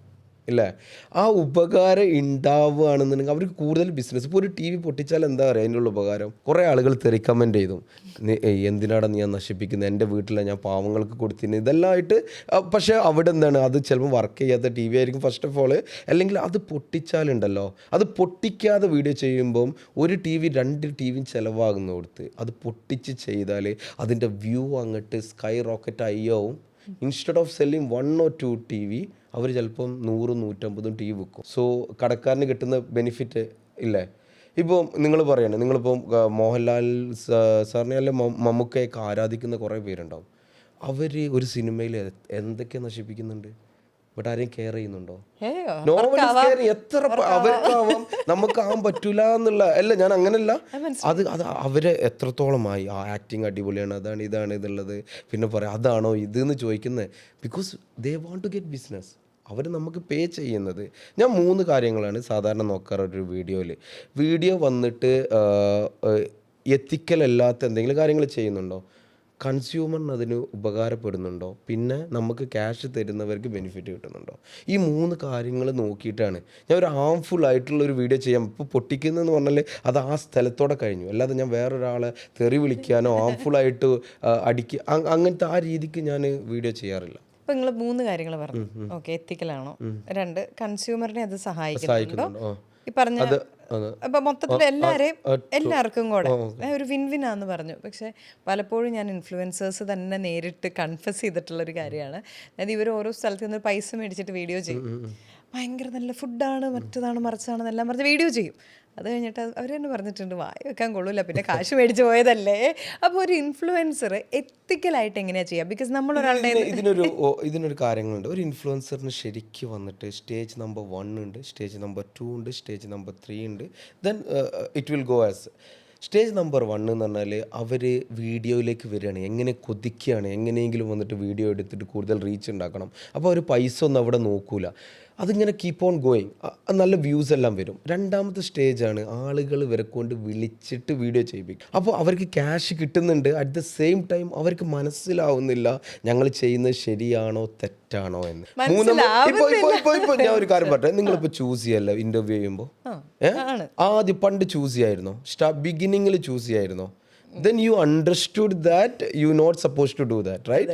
A: ഇല്ലേ? ആ ഉപകാരം ഉണ്ടാവുകയാണെന്നുണ്ടെങ്കിൽ അവർക്ക് കൂടുതൽ ബിസിനസ്. ഇപ്പോൾ ഒരു ടി വി പൊട്ടിച്ചാൽ എന്താ പറയുക അതിനുള്ള ഉപകാരം? കുറേ ആളുകൾ റെക്കമെൻഡ് ചെയ്തു, എന്തിനാടാ നീ നശിപ്പിക്കുന്നത്, എൻ്റെ വീട്ടിലെ ഞാൻ പാവങ്ങൾക്ക് കൊടുത്തിന് ഇതെല്ലാം ആയിട്ട്. പക്ഷേ അവിടെ എന്താണ്, അത് ചിലപ്പോൾ വർക്ക് ചെയ്യാത്ത ടി വി ആയിരിക്കും ഫസ്റ്റ് ഓഫ് ഓൾ. അല്ലെങ്കിൽ അത് പൊട്ടിച്ചാലുണ്ടല്ലോ, അത് പൊട്ടിക്കാതെ വീഡിയോ ചെയ്യുമ്പം ഒരു ടി വി 2 ടി വിയും ചിലവാകുന്ന കൊടുത്ത് അത് പൊട്ടിച്ച് ചെയ്താൽ അതിൻ്റെ വ്യൂ അങ്ങോട്ട് സ്കൈ റോക്കറ്റ് ആവും. Instead of selling 1 or 2 T V അവർ ചിലപ്പം 100-150 ടി വി വിൽക്കും. സോ കടക്കാരന് കിട്ടുന്ന ബെനിഫിറ്റ് ഇല്ലേ? ഇപ്പോൾ നിങ്ങൾ പറയാണ്, നിങ്ങളിപ്പം മോഹൻലാൽ സാറിനെ അല്ലെ മമ്മൂക്കയൊക്കെ ആരാധിക്കുന്ന കുറേ പേരുണ്ടാവും. അവർ ഒരു സിനിമയിൽ എന്തൊക്കെ നശിപ്പിക്കുന്നുണ്ട്, ബട്ട് ആരെയും കെയർ ചെയ്യുന്നുണ്ടോ? എത്ര അവർക്കാവാം, നമുക്കാവാൻ പറ്റൂല എന്നുള്ള അല്ല, ഞാൻ അങ്ങനല്ല. അത് അവരെ എത്രത്തോളമായി ആ ആക്ടിങ് അടിപൊളിയാണ്, അതാണ് ഇതാണ് ഇതുള്ളത്, പിന്നെ പറയാം അതാണോ ഇതെന്ന് ചോദിക്കുന്നത്. Because they want to get business. അവർ നമുക്ക് പേ ചെയ്യുന്നത്. ഞാൻ 3 കാര്യങ്ങളാണ് സാധാരണ നോക്കാറ് ഒരു വീഡിയോ വന്നിട്ട് എത്തിക്കലല്ലാത്ത എന്തെങ്കിലും കാര്യങ്ങൾ ചെയ്യുന്നുണ്ടോ, കൺസ്യൂമറിന് അതിന് ഉപകാരപ്പെടുന്നുണ്ടോ, പിന്നെ നമുക്ക് ക്യാഷ് തരുന്നവർക്ക് ബെനിഫിറ്റ് കിട്ടുന്നുണ്ടോ. ഈ 3 കാര്യങ്ങൾ നോക്കിയിട്ടാണ് ഞാൻ ഒരു ഹാംഫുൾ ആയിട്ടുള്ളൊരു വീഡിയോ ചെയ്യാം. ഇപ്പോൾ പൊട്ടിക്കുന്നതെന്ന് പറഞ്ഞാൽ അത് ആ സ്ഥലത്തോടെ കഴിഞ്ഞു, അല്ലാതെ ഞാൻ വേറൊരാളെ തെറി വിളിക്കാനോ ഹാംഫുള്ളായിട്ട് അങ്ങനത്തെ ആ രീതിക്ക് ഞാൻ വീഡിയോ ചെയ്യാറില്ല.
B: ഇപ്പൊ നിങ്ങൾ 3 കാര്യങ്ങൾ പറഞ്ഞു. ഓക്കെ, എത്തിക്കലാണോ, 2 കൺസ്യൂമറിനെ അത് സഹായിക്കുന്നുണ്ടോ, ഈ പറഞ്ഞ ഇപ്പൊ മൊത്തത്തിൽ എല്ലാവർക്കും കൂടെ ഒരു വിൻ വിൻ ആന്ന് പറഞ്ഞു. പക്ഷെ പലപ്പോഴും ഞാൻ ഇൻഫ്ലുവൻസേഴ്സ് തന്നെ നേരിട്ട് കൺഫസ് ചെയ്തിട്ടുള്ളൊരു കാര്യമാണ്. അതായത് ഇവർ ഓരോ സ്ഥലത്ത് നിന്ന് പൈസ മേടിച്ചിട്ട് വീഡിയോ ചെയ്യും, ഭയങ്കര നല്ല ഫുഡാണ്, മറ്റതാണ് മറിച്ചാണെന്നെല്ലാം പറഞ്ഞ് വീഡിയോ ചെയ്യും. അത് കഴിഞ്ഞിട്ട് അവർ തന്നെ പറഞ്ഞിട്ടുണ്ട് വായ വെക്കാൻ കൊള്ളൂല, പിന്നെ കാശ് മേടിച്ച് പോയതല്ലേ. അപ്പോൾ ഒരു ഇൻഫ്ലുവൻസർ എത്തിക്കലായിട്ട് എങ്ങനെയാണ് ചെയ്യുക? ബിക്കോസ് നമ്മളൊരാളുടെ
A: ഇതിനൊരു കാര്യങ്ങളുണ്ട്. ഒരു ഇൻഫ്ലുവൻസറിന് ശരിക്കും വന്നിട്ട് സ്റ്റേജ് നമ്പർ 1 ഉണ്ട്, സ്റ്റേജ് നമ്പർ 2 ഉണ്ട്, സ്റ്റേജ് നമ്പർ 3 ഉണ്ട്. Then it will go as stage number 1 എന്ന് പറഞ്ഞാൽ അവർ വീഡിയോയിലേക്ക് വരികയാണ്, എങ്ങനെ കൊതിക്കുകയാണ്, എങ്ങനെയെങ്കിലും വന്നിട്ട് വീഡിയോ എടുത്തിട്ട് കൂടുതൽ റീച്ച് ഉണ്ടാക്കണം. അപ്പോൾ അവർ പൈസ ഒന്നും അവിടെ നോക്കൂല, അതിങ്ങനെ കീപ്പ് ഓൺ ഗോയിങ്, നല്ല വ്യൂസ് എല്ലാം വരും. 2ാമത്തെ സ്റ്റേജാണ് ആളുകൾ ഇവരെ കൊണ്ട് വിളിച്ചിട്ട് വീഡിയോ ചെയ്യിപ്പിക്കും. അപ്പോൾ അവർക്ക് ക്യാഷ് കിട്ടുന്നുണ്ട്, അറ്റ് ദ സെയിം ടൈം അവർക്ക് മനസ്സിലാവുന്നില്ല ഞങ്ങൾ ചെയ്യുന്നത് ശരിയാണോ തെറ്റാണോ എന്ന്. ഇപ്പോൾ ഞാൻ ഒരു കാര്യം പറയട്ടെ, നിങ്ങളിപ്പോൾ ചൂസ് ചെയ്യല്ലോ ഇൻ്റർവ്യൂ ചെയ്യുമ്പോൾ, ആദ്യം പണ്ട് ചൂസ് ചെയ്യായിരുന്നോ, ബിഗിനിങ്ങിൽ ചൂസ് ചെയ്യായിരുന്നോ? then you understood that you not supposed to do that, right?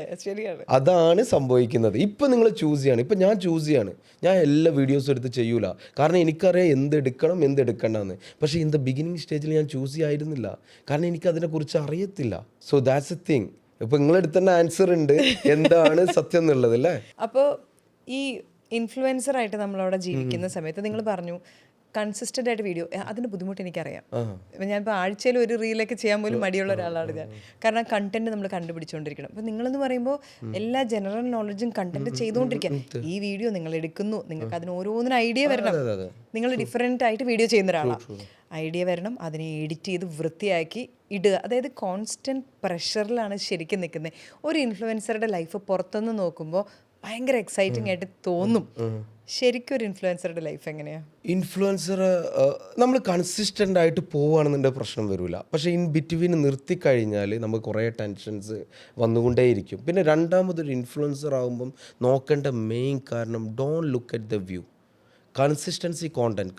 A: അതാണ് സംഭവിക്കുന്നത്. ഇപ്പം നിങ്ങൾ ചൂസ് ചെയ്യാണ്. ഇപ്പം ഞാൻ ചൂസ് ചെയ്യാണ്, ഞാൻ എല്ലാ വീഡിയോസും എടുത്ത് ചെയ്യൂല, കാരണം എനിക്കറിയാം എന്തെടുക്കണം എന്തെടുക്കണ്ടെന്ന്. പക്ഷേ ഇൻ ദ ബിഗിനിങ് സ്റ്റേജിൽ ഞാൻ ചൂസ് ചെയ്യായിരുന്നില്ല, കാരണം എനിക്കതിനെക്കുറിച്ച് അറിയത്തില്ല. So that's A thing. ഇപ്പം നിങ്ങളെടുത്ത് തന്നെ ആൻസർ ഉണ്ട് എന്താണ് സത്യം എന്നുള്ളത് അല്ലേ.
B: അപ്പോൾ ഈ ഇൻഫ്ലുവൻസറായിട്ട് നമ്മളവിടെ ജീവിക്കുന്ന സമയത്ത് നിങ്ങൾ പറഞ്ഞു കൺസിസ്റ്റൻ്റ് ആയിട്ട് വീഡിയോ, അതിൻ്റെ ബുദ്ധിമുട്ട് എനിക്കറിയാം. ഞാനിപ്പോൾ ആഴ്ചയിൽ ഒരു റീലൊക്കെ ചെയ്യാൻ പോലും മടിയുള്ള ഒരാളാണ് ഞാൻ, കാരണം കണ്ടന്റ് നമ്മൾ കണ്ടുപിടിച്ചുകൊണ്ടിരിക്കണം. അപ്പോൾ നിങ്ങളെന്ന് പറയുമ്പോൾ എല്ലാ ജനറൽ നോളജും കണ്ടന്റ് ചെയ്തുകൊണ്ടിരിക്കുക. ഈ വീഡിയോ നിങ്ങൾ എടുക്കുന്നു, നിങ്ങൾക്ക് അതിന് ഓരോന്നിനും ഐഡിയ വരണം. നിങ്ങൾ ഡിഫറെൻ്റ് ആയിട്ട് വീഡിയോ ചെയ്യുന്ന ഒരാളാണ്, ഐഡിയ വരണം, അതിനെ എഡിറ്റ് ചെയ്ത് വൃത്തിയാക്കി ഇടുക. അതായത് കോൺസ്റ്റൻറ്റ് പ്രഷറിലാണ് ശരിക്കും നിൽക്കുന്നത്. ഒരു ഇൻഫ്ലുവൻസറുടെ ലൈഫ് പുറത്തുനിന്ന് നോക്കുമ്പോൾ ഭയങ്കര എക്സൈറ്റിംഗ് ആയിട്ട് തോന്നും. ശരിക്കും ഒരു ഇൻഫ്ലുവൻസറുടെ ലൈഫ് എങ്ങനെയാണ്?
A: ഇൻഫ്ലുവൻസർ നമ്മൾ കൺസിസ്റ്റൻ്റ് ആയിട്ട് പോവുകയാണെന്നുണ്ടെങ്കിൽ പ്രശ്നം വരില്ല. പക്ഷേ ഇൻ ബിറ്റ്വീൻ നിർത്തിക്കഴിഞ്ഞാൽ നമുക്ക് കുറേ ടെൻഷൻസ് വന്നുകൊണ്ടേയിരിക്കും. പിന്നെ രണ്ടാമതൊരു ഇൻഫ്ലുവൻസർ ആകുമ്പം നോക്കേണ്ട മെയിൻ കാരണം, don't look at the view. Consistency content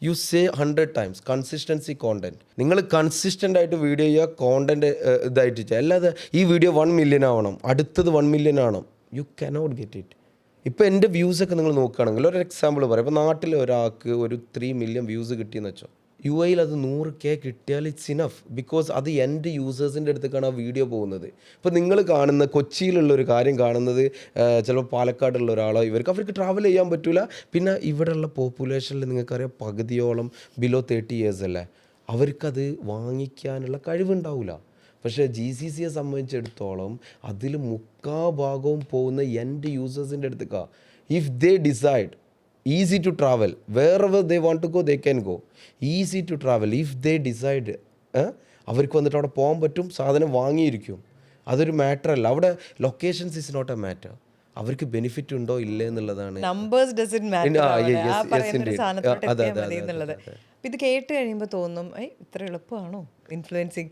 A: you say 100 times consistency content. നിങ്ങൾ കൺസിസ്റ്റൻ്റ് ആയിട്ട് വീഡിയോ ചെയ്യുക, കോണ്ടന്റ് ഇതായിട്ട് ചെയ്യുക. അല്ലാതെ ഈ വീഡിയോ 1 million ആവണം, അടുത്തത് 1 million ആവണം, യു കനോട്ട് ഗെറ്റ് ഇറ്റ്. ഇപ്പോൾ എൻ്റെ വ്യൂസൊക്കെ നിങ്ങൾ നോക്കുകയാണെങ്കിൽ ഒരു എക്സാമ്പിൾ പറയാം. ഇപ്പോൾ നാട്ടിൽ ഒരാൾക്ക് ഒരു 3 million വ്യൂസ് കിട്ടിയെന്ന് വെച്ചോ, UAE അത് 100K കിട്ടിയാൽ ഇറ്റ്സ് ഇനഫ്. ബിക്കോസ് അത് എൻ്റെ യൂസേഴ്സിൻ്റെ അടുത്തേക്കാണ് ആ വീഡിയോ പോകുന്നത്. ഇപ്പോൾ നിങ്ങൾ കാണുന്ന കൊച്ചിയിലുള്ളൊരു കാര്യം കാണുന്നത് ചിലപ്പോൾ പാലക്കാടുള്ള ഒരാളോ, അവർക്ക് ട്രാവൽ ചെയ്യാൻ പറ്റില്ല. പിന്നെ ഇവിടെയുള്ള പോപ്പുലേഷനിൽ നിങ്ങൾക്കറിയാം പകുതിയോളം ബിലോ 30 years അല്ലേ, അവർക്കത് വാങ്ങിക്കാനുള്ള കഴിവുണ്ടാവില്ല. പക്ഷേ GCCയെ സംബന്ധിച്ചിടത്തോളം അതിൽ 3/4 പോകുന്ന എൻ്റെ യൂസേഴ്സിൻ്റെ അടുത്തേക്കാണ്. If they decide easy to travel, wherever they want to go they can go, easy to travel if they decide. അവർക്ക് വന്നിട്ട് അവിടെ പോകാൻ പറ്റും, സാധനം വാങ്ങിയിരിക്കും. അതൊരു മാറ്റർ അല്ല, അവിടെ locations is not a matter. അവർക്ക് ബെനിഫിറ്റ് ഉണ്ടോ ഇല്ലേ എന്നുള്ളതാണ്.
B: Numbers doesn't matter. ഇത് കേട്ട് കഴിയുമ്പോൾ തോന്നും ഇത്ര എളുപ്പമാണോ ഇൻഫ്ലുവൻസിങ്,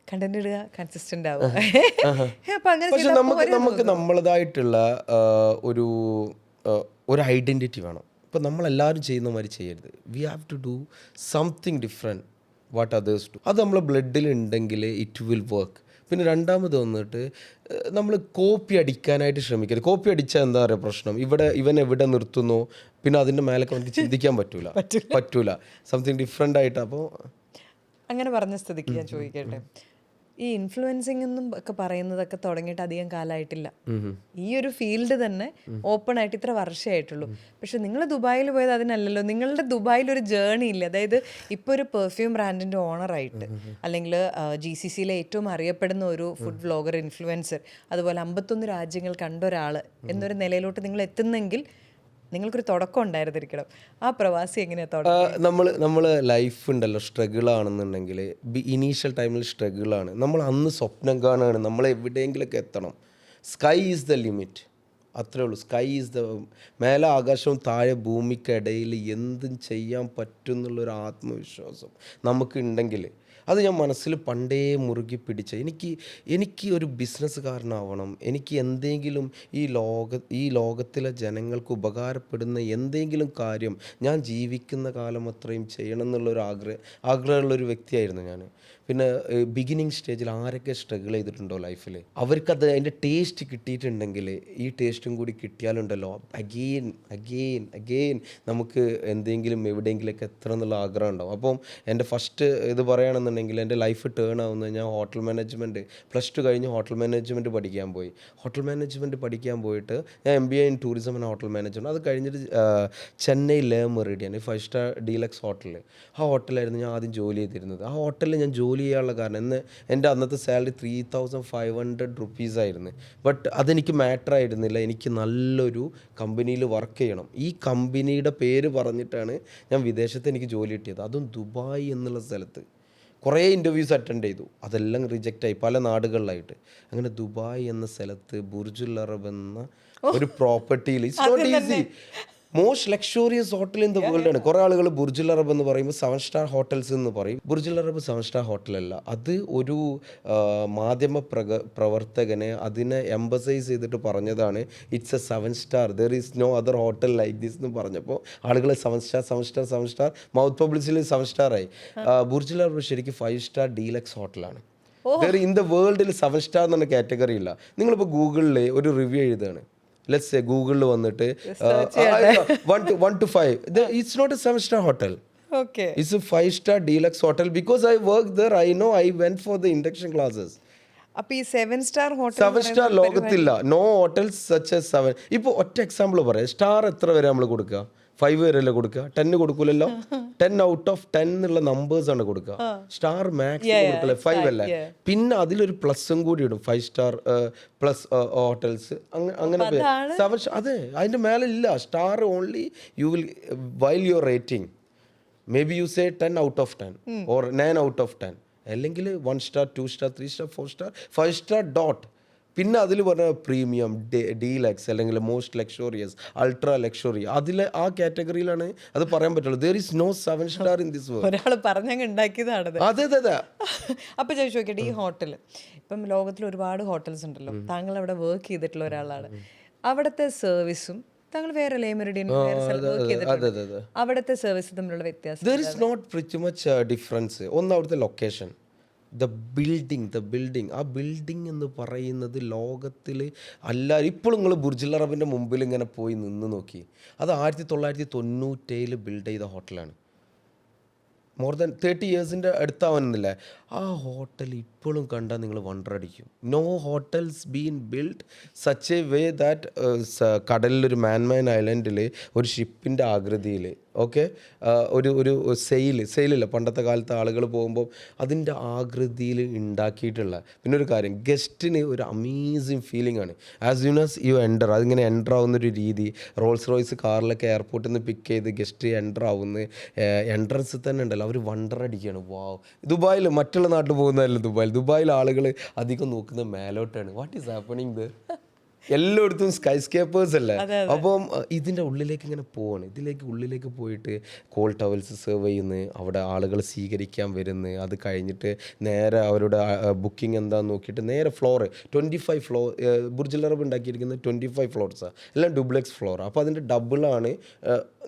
B: കണ്ടന്റ് ഇടുക, കൺസിസ്റ്റന്റ് ആവുക.
A: പക്ഷെ നമുക്ക് നമ്മളതായിട്ടുള്ള ഒരു ഒരു ഐഡൻറ്റിറ്റി വേണം. ഇപ്പം നമ്മളെല്ലാവരും ചെയ്യുന്ന മാതിരി ചെയ്യരുത്. We have to do something different what others do. അത് നമ്മളെ ബ്ലഡിൽ ഉണ്ടെങ്കിൽ ഇറ്റ് വിൽ വർക്ക്. പിന്നെ രണ്ടാമത് വന്നിട്ട് നമ്മൾ കോപ്പി അടിക്കാനായിട്ട് ശ്രമിക്കരുത്. കോപ്പി അടിച്ചാൽ എന്താ പറയുക പ്രശ്നം, ഇവൻ എവിടെ നിർത്തുന്നു, പിന്നെ അതിൻ്റെ മേലൊക്കെ നമുക്ക് ചിന്തിക്കാൻ പറ്റൂല സംതിങ് ഡിഫറെൻ്റ് ആയിട്ട്. അപ്പോൾ
B: അങ്ങനെ പറഞ്ഞ സ്ഥിതിക്ക് ഞാൻ ചോദിക്കട്ടെ, ഈ ഇൻഫ്ലുവൻസിങ് എന്നും ഒക്കെ പറയുന്നതൊക്കെ തുടങ്ങിയിട്ട് അധികം കാലമായിട്ടില്ല. ഈ ഒരു ഫീൽഡ് തന്നെ ഓപ്പൺ ആയിട്ട് ഇത്ര വർഷമായിട്ടുള്ളൂ. പക്ഷെ നിങ്ങൾ ദുബായിൽ പോയത് അതിനല്ലല്ലോ. നിങ്ങളുടെ ദുബായിൽ ഒരു ജേർണി ഇല്ല. അതായത് ഇപ്പോൾ ഒരു പെർഫ്യൂം ബ്രാൻഡിൻ്റെ ഓണറായിട്ട്, അല്ലെങ്കിൽ GCCയിലെ ഏറ്റവും അറിയപ്പെടുന്ന ഒരു ഫുഡ് വ്ളോഗർ, ഇൻഫ്ലുവൻസർ, അതുപോലെ 51 രാജ്യങ്ങൾ കണ്ട ഒരാൾ എന്നൊരു നിലയിലോട്ട് നിങ്ങൾ എത്തുന്നെങ്കിൽ നിങ്ങൾക്കൊരു തുടക്കം ഉണ്ടായിരുന്നിരിക്കണം. ആ പ്രവാസി എങ്ങനെയാണ് തുടക്കം?
A: നമ്മൾ ലൈഫ് ഉണ്ടല്ലോ, സ്ട്രഗിളാണെന്നുണ്ടെങ്കിൽ ഇനീഷ്യൽ ടൈമിൽ സ്ട്രഗിളാണ്. നമ്മൾ അന്ന് സ്വപ്നം കാണുകയാണ് നമ്മൾ എവിടെയെങ്കിലൊക്കെ എത്തണം. സ്കൈ ഈസ് ദ ലിമിറ്റ്, അത്രേ ഉള്ളൂ. സ്കൈ ഈസ് ദ, മേലെ ആകാശവും താഴെ ഭൂമിക്കിടയിൽ എന്തും ചെയ്യാൻ പറ്റും എന്നുള്ളൊരു ആത്മവിശ്വാസം നമുക്കുണ്ടെങ്കിൽ, അത് ഞാൻ മനസ്സിൽ പണ്ടേ മുറുകി പിടിച്ച, എനിക്ക് ഒരു ബിസിനസ്സുകാരനാവണം, എനിക്ക് എന്തെങ്കിലും ഈ ലോകത്തിലെ ജനങ്ങൾക്ക് ഉപകാരപ്പെടുന്ന എന്തെങ്കിലും കാര്യം ഞാൻ ജീവിക്കുന്ന കാലം അത്രയും ചെയ്യണം എന്നുള്ളൊരു ആഗ്രഹമുള്ളൊരു വ്യക്തിയായിരുന്നു ഞാൻ. പിന്നെ ബിഗിനിങ് സ്റ്റേജിൽ ആരൊക്കെ സ്ട്രഗിൾ ചെയ്തിട്ടുണ്ടോ ലൈഫിൽ, അവർക്കത് അതിൻ്റെ ടേസ്റ്റ് കിട്ടിയിട്ടുണ്ടെങ്കിൽ ഈ ടേസ്റ്റും കൂടി കിട്ടിയാലുണ്ടല്ലോ അഗെയിൻ നമുക്ക് എന്തെങ്കിലും എവിടെയെങ്കിലൊക്കെ എത്തണം എന്നുള്ള ആഗ്രഹം ഉണ്ടാവും. അപ്പം എൻ്റെ ഫസ്റ്റ് ഇത് പറയുകയാണെന്നുണ്ടെങ്കിൽ എൻ്റെ ലൈഫ് ടേൺ ആവുന്നത്, ഞാൻ ഹോട്ടൽ മാനേജ്മെൻറ്റ് +2 കഴിഞ്ഞ് ഹോട്ടൽ മാനേജ്മെൻറ്റ് പഠിക്കാൻ പോയി. ഹോട്ടൽ മാനേജ്മെൻറ്റ് പഠിക്കാൻ പോയിട്ട് ഞാൻ MBA in tourism and hotel management. അത് കഴിഞ്ഞിട്ട് ചെന്നൈ ലേ മെറിഡിയൻ 5 സ്റ്റാർ ഡീലക്സ് ഹോട്ടൽ, ആ ഹോട്ടലായിരുന്നു ഞാൻ ആദ്യം ജോലി ചെയ്തിരുന്നത്. ആ ഹോട്ടലിൽ ഞാൻ ജോലി ചെയ്യാനുള്ള കാരണം, എൻ്റെ അന്നത്തെ സാലറി 3500 റുപ്പീസ് ആയിരുന്നു. ബട്ട് അതെനിക്ക് മാറ്റർ ആയിരുന്നില്ല. എനിക്ക് നല്ലൊരു കമ്പനിയിൽ വർക്ക് ചെയ്യണം. ഈ കമ്പനിയുടെ പേര് പറഞ്ഞിട്ടാണ് ഞാൻ വിദേശത്ത് എനിക്ക് ജോലി കിട്ടിയത്, അതും ദുബായ് എന്നുള്ള സ്ഥലത്ത്. കുറേ ഇൻ്റർവ്യൂസ് അറ്റൻഡ് ചെയ്തു, അതെല്ലാം റിജക്റ്റായി പല നാടുകളിലായിട്ട്. അങ്ങനെ ദുബായ് എന്ന സ്ഥലത്ത് ബുർജുൽ അറബ് എന്ന ഒരു പ്രോപ്പർട്ടിയിൽ, it's not easy, most luxurious hotel in the world ആണ്. കുറേ ആളുകൾ ബുർജുൽ അറബ് എന്ന് പറയുമ്പോൾ 7 സ്റ്റാർ ഹോട്ടൽസ് എന്ന് പറയും. ബുർജുൽ അറബ് 7 സ്റ്റാർ ഹോട്ടലല്ല, അത് ഒരു മാധ്യമ പ്രവർത്തകനെ അതിനെ എംബസൈസ് ചെയ്തിട്ട് പറഞ്ഞതാണ്, it's a 7 star, there is no other hotel like this എന്ന് പറഞ്ഞപ്പോൾ ആളുകൾ 7 സ്റ്റാർ മൗത്ത് പബ്ലിസിറ്റിയിൽ 7 സ്റ്റാർ ആയി. ബുർജുൽ അറബ് ശരിക്കും 5 സ്റ്റാർ ഡീലക്സ് ഹോട്ടലാണ്. ഇൻ ദ വേൾഡിൽ 7 സ്റ്റാർ എന്ന് പറഞ്ഞ കാറ്റഗറി ഇല്ല. നിങ്ങളിപ്പോൾ ഗൂഗിളിൽ ഒരു റിവ്യൂ എഴുതുകയാണ്, ലെറ്റ്സ് സേ ഗൂഗിളിൽ വന്നിട്ട് 1 to 5, it's not a 7 star hotel.
B: Okay.
A: It's a 5 star deluxe hotel because I worked there. I know, I went for the induction classes.
B: അപ്പോൾ ഈ 7 സ്റ്റാർ ഹോട്ടൽ
A: 7 സ്റ്റാർ ലോകത്തില്ല, നോ ഹോട്ടൽസ് സച്ച് എസ് 7. ഇപ്പോൾ ഒറ്റ example പറയാം, star എത്ര വരെ നമ്മൾ കൊടുക്കുക? 5 വരെയല്ലേ കൊടുക്കുക, 10 കൊടുക്കൂലല്ലോ. 10 ഔട്ട് ഓഫ് 10 എന്നുള്ള നമ്പേഴ്സാണ് കൊടുക്കുക. സ്റ്റാർ മാക്സ് കൊടുക്കല്ലേ, 5 അല്ലേ. പിന്നെ അതിലൊരു പ്ലസും കൂടി ഇടും, 5 സ്റ്റാർ പ്ലസ് ഹോട്ടൽസ്, അങ്ങനെ 7. അതെ, അതിൻ്റെ മേലെ ഇല്ല star. Only you will while your rating may be you say 10 out of 10 or 9 out of 10, അല്ലെങ്കിൽ 1 star 2 star 3 star 4 star 5 star dot. പിന്നെ അതിൽ പറഞ്ഞ പ്രീമിയം, ഡീലക്സ്, അല്ലെങ്കിൽ മോസ്റ്റ് ലക്ഷറിയസ്, അൾട്രാ ലക്ഷറി, അതിലെ ആ കാറ്റഗറിയിലാണ് അത് പറയാൻ പറ്റുള്ളൂ. There is no 7 star in this world.
B: ഒരാൾ പറഞ്ഞങ്ങ് ഉണ്ടാക്കിയതാണ്.
A: അതെ.
B: അപ്പോൾ ചോദിച്ചു നോക്കിയിട്ട്, ഈ ഹോട്ടൽ, ഇപ്പം ലോകത്തിൽ ഒരുപാട് ഹോട്ടൽസ് ഉണ്ടല്ലോ, താങ്കൾ അവിടെ വർക്ക് ചെയ്തിട്ടുള്ള ഒരാളാണ്. അവിടുത്തെ സർവീസും താങ്കൾ വേറെ ലേമറിഡിയൻ അവിടുത്തെ സർവീസ് തമ്മിലുള്ള വ്യത്യാസം?
A: There is not pretty much difference. ഒന്ന് അവിടുത്തെ ലൊക്കേഷൻ, ദ ബിൽഡിംഗ്, ആ ബിൽഡിംഗ് എന്ന് പറയുന്നത് ലോകത്തിൽ ഇപ്പോഴും നിങ്ങൾ ബുർജുൽ അറബിൻ്റെ മുമ്പിൽ ഇങ്ങനെ പോയി നിന്ന് നോക്കി, അത് 1997 ബിൽഡ് ചെയ്ത ഹോട്ടലാണ്. മോർ ദാൻ 30 ഇയേഴ്സിൻ്റെ അടുത്താവുന്നില്ല. ആ ഹോട്ടൽ ഇപ്പോഴും കണ്ടാൽ നിങ്ങൾ വണ്ടറടിക്കും. No hotels been build such a way that കടലിലൊരു മാൻമാൻ ഐലൻഡിൽ ഒരു ഷിപ്പിൻ്റെ ആകൃതിയിൽ, ഓക്കെ, ഒരു സെയിലില്ല പണ്ടത്തെ കാലത്ത് ആളുകൾ പോകുമ്പോൾ അതിൻ്റെ ആകൃതിയിൽ ഉണ്ടാക്കിയിട്ടുള്ള. പിന്നെ ഒരു കാര്യം, ഗസ്റ്റിന് ഒരു അമേസിങ് ഫീലിംഗ് ആണ് ആസ് യൂൺ ആസ് യു എൻ്റർ. അതിങ്ങനെ എൻ്റർ ആവുന്നൊരു രീതി, റോൾസ് റോയ്സ് കാറിലൊക്കെ എയർപോർട്ടിൽ നിന്ന് പിക്ക് ചെയ്ത് ഗസ്റ്റ് എൻ്റർ ആവുന്ന എൻട്രൻസിൽ തന്നെ ഉണ്ടല്ലോ, അവർ വണ്ടറടിക്കുകയാണ്. വാവ്. ദുബായിൽ, മറ്റുള്ള നാട്ടിൽ പോകുന്നതല്ല ദുബായിൽ ആളുകൾ അധികം നോക്കുന്നത് മേലോട്ടാണ്. What is happening there? എല്ലായിടത്തും സ്കൈ സ്കേപ്പേഴ്സ് അല്ലേ. അപ്പം ഇതിൻ്റെ ഉള്ളിലേക്ക് ഇങ്ങനെ പോവാണ്. ഉള്ളിലേക്ക് പോയിട്ട് കോൾ ടവൽസ് സെർവ് ചെയ്യുന്നു, അവിടെ ആളുകൾ സ്വീകരിക്കാൻ വരുന്നു. അത് കഴിഞ്ഞിട്ട് നേരെ അവരുടെ ബുക്കിംഗ് എന്താണെന്ന് നോക്കിയിട്ട് നേരെ floor 25 floor Burj Al Arab ഉണ്ടാക്കിയിരിക്കുന്നത് 25 ഫ്ലോർസാണ്, എല്ലാം ഡുപ്ലെക്സ് ഫ്ലോർ. അപ്പോൾ അതിൻ്റെ ഡബിളാണ്.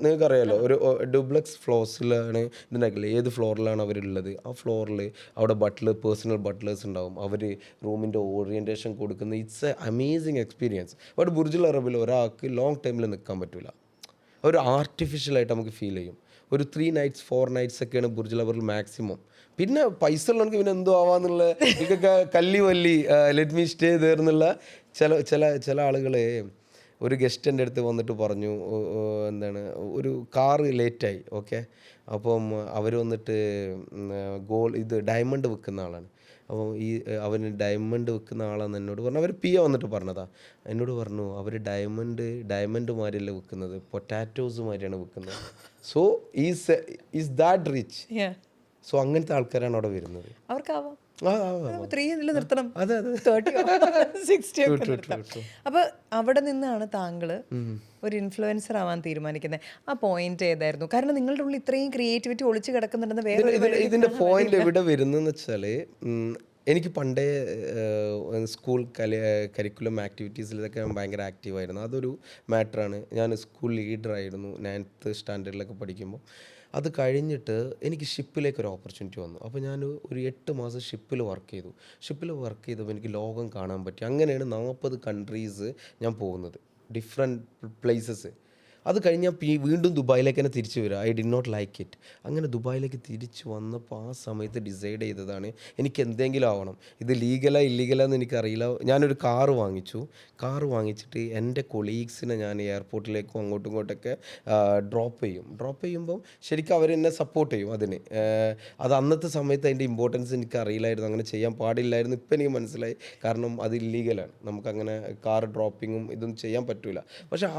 A: നിങ്ങൾക്കറിയാലോ, ഒരു ഡുപ്ലെക്സ് ഫ്ലോർസിലാണ് ഇതുണ്ടാക്കില്ല. ഏത് ഫ്ലോറിലാണ് അവരുള്ളത്, ആ ഫ്ലോറിൽ അവിടെ പേഴ്സണൽ ബട്ട്ലേഴ്സ് ഉണ്ടാവും. അവർ റൂമിൻ്റെ ഓറിയൻറ്റേഷൻ കൊടുക്കുന്ന it's a amazing experience. But Burj Al അറബിൽ ഒരാൾക്ക് ലോങ് ടൈമിൽ നിൽക്കാൻ പറ്റില്ല. ഒരു ആർട്ടിഫിഷ്യലായിട്ട് നമുക്ക് ഫീൽ ചെയ്യും. ഒരു 3 nights 4 nights ഒക്കെയാണ് ബുർജ് അൽ അറബിൽ മാക്സിമം. പിന്നെ പൈസ ഉള്ളവർക്ക് പിന്നെ എന്തോ ആവാന്നുള്ള ഇതൊക്കെ കല്ലി വല്ലി ലെറ്റ് മീ സ്റ്റേ ദേർന്നുള്ള ചില ആളുകൾ. ഒരു ഗസ്റ്റ് എൻ്റെ അടുത്ത് വന്നിട്ട് പറഞ്ഞു, എന്താണ്, ഒരു കാറ് ലേറ്റായി. ഓക്കെ, അപ്പം അവർ വന്നിട്ട് ഡയമണ്ട് വിൽക്കുന്ന ആളാണ്. അപ്പോൾ അവന് ഡയമണ്ട് വിൽക്കുന്ന ആളാണെന്ന് എന്നോട് പറഞ്ഞു. അവർ വന്നിട്ട് പറഞ്ഞതാ. എന്നോട് പറഞ്ഞു, അവർ ഡയമണ്ട് മാതിരിയല്ല വിൽക്കുന്നത്, പൊട്ടാറ്റോസ് മാതിരിയാണ് വിൽക്കുന്നത്. So is that rich. So അങ്ങനത്തെ ആൾക്കാരാണ് അവിടെ വരുന്നത്.
B: അവർക്കാവാം. അപ്പൊ അവിടെ നിന്നാണ് താങ്കള് ഒരു ഇൻഫ്ലുവൻസർ ആവാൻ തീരുമാനിക്കുന്നത്. ആ പോയിന്റ് ഏതായിരുന്നു? കാരണം നിങ്ങളുടെ ഉള്ളിൽ ഇത്രയും ക്രിയേറ്റിവിറ്റി ഒളിച്ചു കിടക്കുന്നുണ്ടെന്ന് വേറെ.
A: ഇതിന്റെ പോയിന്റ് എവിടെ വരുന്നെന്ന് വെച്ചാല്, എനിക്ക് പണ്ടേ സ്കൂൾ കരിക്കുലം ആക്ടിവിറ്റീസിലൊക്കെ ഭയങ്കര ആക്റ്റീവായിരുന്നു. അതൊരു മാറ്ററാണ്. ഞാൻ സ്കൂൾ ലീഡറായിരുന്നു 9th സ്റ്റാൻഡേർഡിലൊക്കെ പഠിക്കുമ്പോൾ. അത് കഴിഞ്ഞിട്ട് എനിക്ക് ഷിപ്പിലേക്ക് ഒരു ഓപ്പർച്യൂണിറ്റി വന്നു. അപ്പോൾ ഞാൻ ഒരു 8 മാസം ഷിപ്പിൽ വർക്ക് ചെയ്തപ്പോൾ എനിക്ക് ലോകം കാണാൻ പറ്റി. അങ്ങനെയാണ് 40 കൺട്രീസ് ഞാൻ പോകുന്നത്, ഡിഫറെൻറ്റ് പ്ലേസസ്. അത് കഴിഞ്ഞാൽ വീണ്ടും ദുബായിലേക്ക് തന്നെ തിരിച്ചു വരിക. I did not like it. അങ്ങനെ ദുബായിലേക്ക് തിരിച്ചു വന്നപ്പോൾ ആ സമയത്ത് ഡിസൈഡ് ചെയ്തതാണ്, എനിക്ക് എന്തെങ്കിലും ആവണം. ഇത് ലീഗലാ ഇല്ലീഗലാന്ന് എനിക്കറിയില്ല. ഞാനൊരു കാറ് വാങ്ങിച്ചിട്ട് എൻ്റെ കൊളീഗ്സിനെ ഞാൻ എയർപോർട്ടിലേക്കും അങ്ങോട്ടും ഇങ്ങോട്ടൊക്കെ ഡ്രോപ്പ് ചെയ്യുമ്പം ശരിക്കും അവരെന്നെ സപ്പോർട്ട് ചെയ്യും അതിന്. അത് അന്നത്തെ സമയത്ത് അതിൻ്റെ ഇമ്പോർട്ടൻസ് എനിക്ക് അറിയില്ലായിരുന്നു, അങ്ങനെ ചെയ്യാൻ പാടില്ലായിരുന്നു. ഇപ്പം എനിക്ക് മനസ്സിലായി, കാരണം അത് ഇല്ലീഗലാണ്. നമുക്കങ്ങനെ കാർ ഡ്രോപ്പിങ്ങും ഇതൊന്നും ചെയ്യാൻ പറ്റില്ല. പക്ഷേ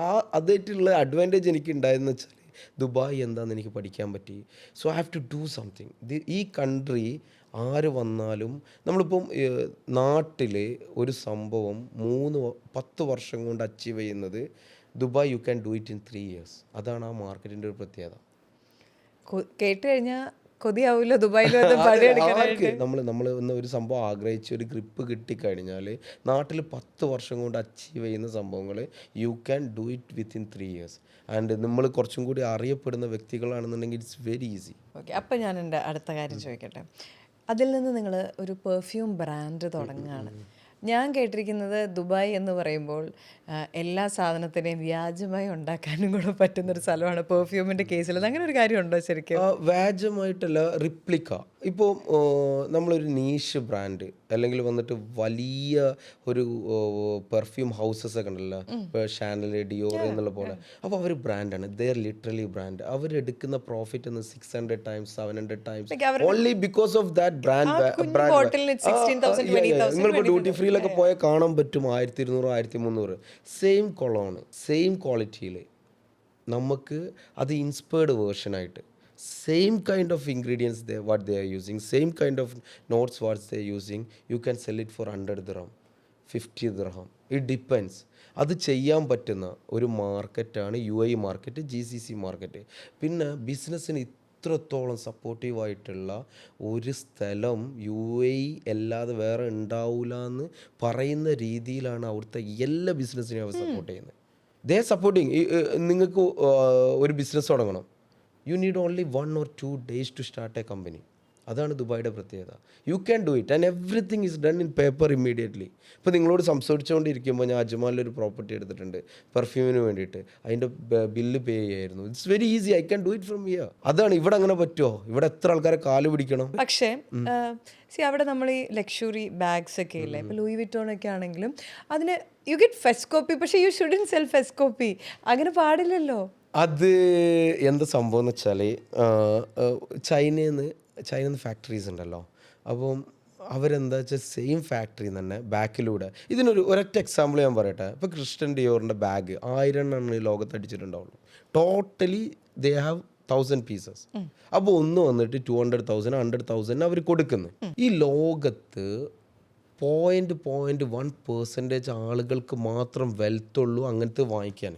A: അതായിട്ടുള്ള അഡ്വാൻറ്റേജ് എനിക്ക് ഉണ്ടായെന്ന് വെച്ചാൽ, ദുബായ് എന്താണെന്ന് എനിക്ക് പഠിക്കാൻ പറ്റി. So I have to do something. ഈ കൺട്രി ആര് വന്നാലും, നമ്മളിപ്പം നാട്ടിൽ ഒരു സംഭവം 10 വർഷം കൊണ്ട് അച്ചീവ് ചെയ്യുന്നത്, Dubai you can do it in 3 years. അതാണ് ആ മാർക്കറ്റിൻ്റെ ഒരു പ്രത്യേകത.
B: കേട്ട് കഴിഞ്ഞാൽ കൊതിയാവില്ല ദുബായിൽ
A: നമ്മൾ ഒന്ന് ഒരു സംഭവം ആഗ്രഹിച്ച് ഒരു ഗ്രിപ്പ് കിട്ടിക്കഴിഞ്ഞാൽ, നാട്ടിൽ 10 വർഷം കൊണ്ട് അച്ചീവ് ചെയ്യുന്ന സംഭവങ്ങൾ you can do it within 3 years. And നമ്മൾ കുറച്ചും കൂടി അറിയപ്പെടുന്ന വ്യക്തികളാണെന്നുണ്ടെങ്കിൽ ഇറ്റ്സ് വെരി ഈസി.
B: ഓക്കെ, അപ്പം ഞാൻ എൻ്റെ അടുത്ത കാര്യം ചോദിക്കട്ടെ. അതിൽ നിന്ന് നിങ്ങൾ ഒരു പെർഫ്യൂം ബ്രാൻഡ് തുടങ്ങുകയാണ്. ഞാൻ കേട്ടിരിക്കുന്നത് ദുബായ് എന്ന് പറയുമ്പോൾ എല്ലാ സാധനത്തിനെയും വ്യാജമായി ഉണ്ടാക്കാനും കൂടെ പറ്റുന്നൊരു സ്ഥലമാണ് പെർഫ്യൂമിൻ്റെ കേസിൽ. അങ്ങനെ ഒരു കാര്യമുണ്ടോ ശരിക്കും?
A: വ്യാജമായിട്ടല്ല, റിപ്ലിക്ക. ഇപ്പോൾ നമ്മളൊരു നീഷ് ബ്രാൻഡ് അല്ലെങ്കിൽ വന്നിട്ട് വലിയ ഒരു പെർഫ്യൂം ഹൗസസ് ഒക്കെ ഉണ്ടല്ലോ, ഇപ്പോൾ ഷാനൽ, ഡിയോർ എന്നുള്ള പോലെ. അപ്പോൾ അവർ ബ്രാൻഡാണ്, ദേ ആർ ലിറ്ററലി ബ്രാൻഡ്. അവരെടുക്കുന്ന പ്രോഫിറ്റ് എന്ന് 600 times 700 times only because of that brand. നിങ്ങൾക്ക് ഡ്യൂട്ടി ഫ്രീയിലൊക്കെ പോയാൽ കാണാൻ പറ്റും 1200 1300 സെയിം കൊളോണ്, സെയിം ക്വാളിറ്റിയിൽ. നമുക്ക് അത് inspired വേർഷനായിട്ട്, same kind of ingredients what they are using, same kind of notes what they are using, you can sell it for 100 dirham, 50 dirham, it depends. അത് ചെയ്യാൻ പറ്റുന്ന ഒരു മാർക്കറ്റാണ് UAE മാർക്കറ്റ്, GCC മാർക്കറ്റ്. പിന്നെ ബിസിനസ്സിന് ഇത്രത്തോളം സപ്പോർട്ടീവായിട്ടുള്ള ഒരു സ്ഥലം UAE അല്ലാതെ വേറെ ഉണ്ടാവില്ല എന്ന് പറയുന്ന രീതിയിലാണ് അവിടുത്തെ എല്ലാ ബിസിനസ്സിനെയും അവർ സപ്പോർട്ട് ചെയ്യുന്നത്. ദേ സപ്പോർട്ടിങ്. നിങ്ങൾക്ക് ഒരു ബിസിനസ് തുടങ്ങണം, you need only 1 or 2 days to start a company. അതാണ് ദുബായിയുടെ പ്രത്യേകത. You can do it and everything is done in paper immediately. ഇപ്പോൾ നിങ്ങളോട് സംസാരിച്ചുകൊണ്ടിരിക്കുമ്പോൾ ഞാൻ അജ്മാലിലൊരു പ്രോപ്പർട്ടി എടുത്തിട്ടുണ്ട് പെർഫ്യൂമിന് വേണ്ടിയിട്ട്. അതിൻ്റെ ബില്ല് പേ ചെയ്യായിരുന്നു. It's very easy, I can do it from here. അതാണ്. ഇവിടെ അങ്ങനെ പറ്റുമോ? ഇവിടെ എത്ര ആൾക്കാരെ കാല് പിടിക്കണം?
B: പക്ഷേ അവിടെ നമ്മൾ ഈ ലക്ഷറി ബാഗ്സ് ഒക്കെ ഇല്ലേ, ഇപ്പോൾ ലൂയി വിറ്റോൺ ഒക്കെ ആണെങ്കിലും അതിന് യു ഗെറ്റ് ഫസ്റ്റ് കോപ്പി, പക്ഷേ U shouldn't cell first copy. അങ്ങനെ പാടില്ലല്ലോ.
A: അത് എന്താ സംഭവം എന്ന് വെച്ചാൽ, ചൈനയിൽ നിന്ന് ഫാക്ടറീസ് ഉണ്ടല്ലോ. അപ്പം അവരെന്താ വെച്ചാൽ സെയിം ഫാക്ടറിയിൽ തന്നെ ബാക്കിലൂടെ, ഒരൊറ്റ എക്സാമ്പിൾ ഞാൻ പറയട്ടെ. ഇപ്പോൾ ക്രിസ്റ്റ്യൻ ഡിയോറിൻ്റെ ബാഗ് 1000 ലോകത്ത് അടിച്ചിട്ടുണ്ടാവുള്ളൂ. Totally they have 1000 pieces. അപ്പോൾ ഒന്ന് വന്നിട്ട് 200,000 100,000 അവർ കൊടുക്കുന്നു. ഈ ലോകത്ത് 0.1% ആളുകൾക്ക് മാത്രം വെൽത്തുള്ളൂ അങ്ങനത്തെ വാങ്ങിക്കാൻ.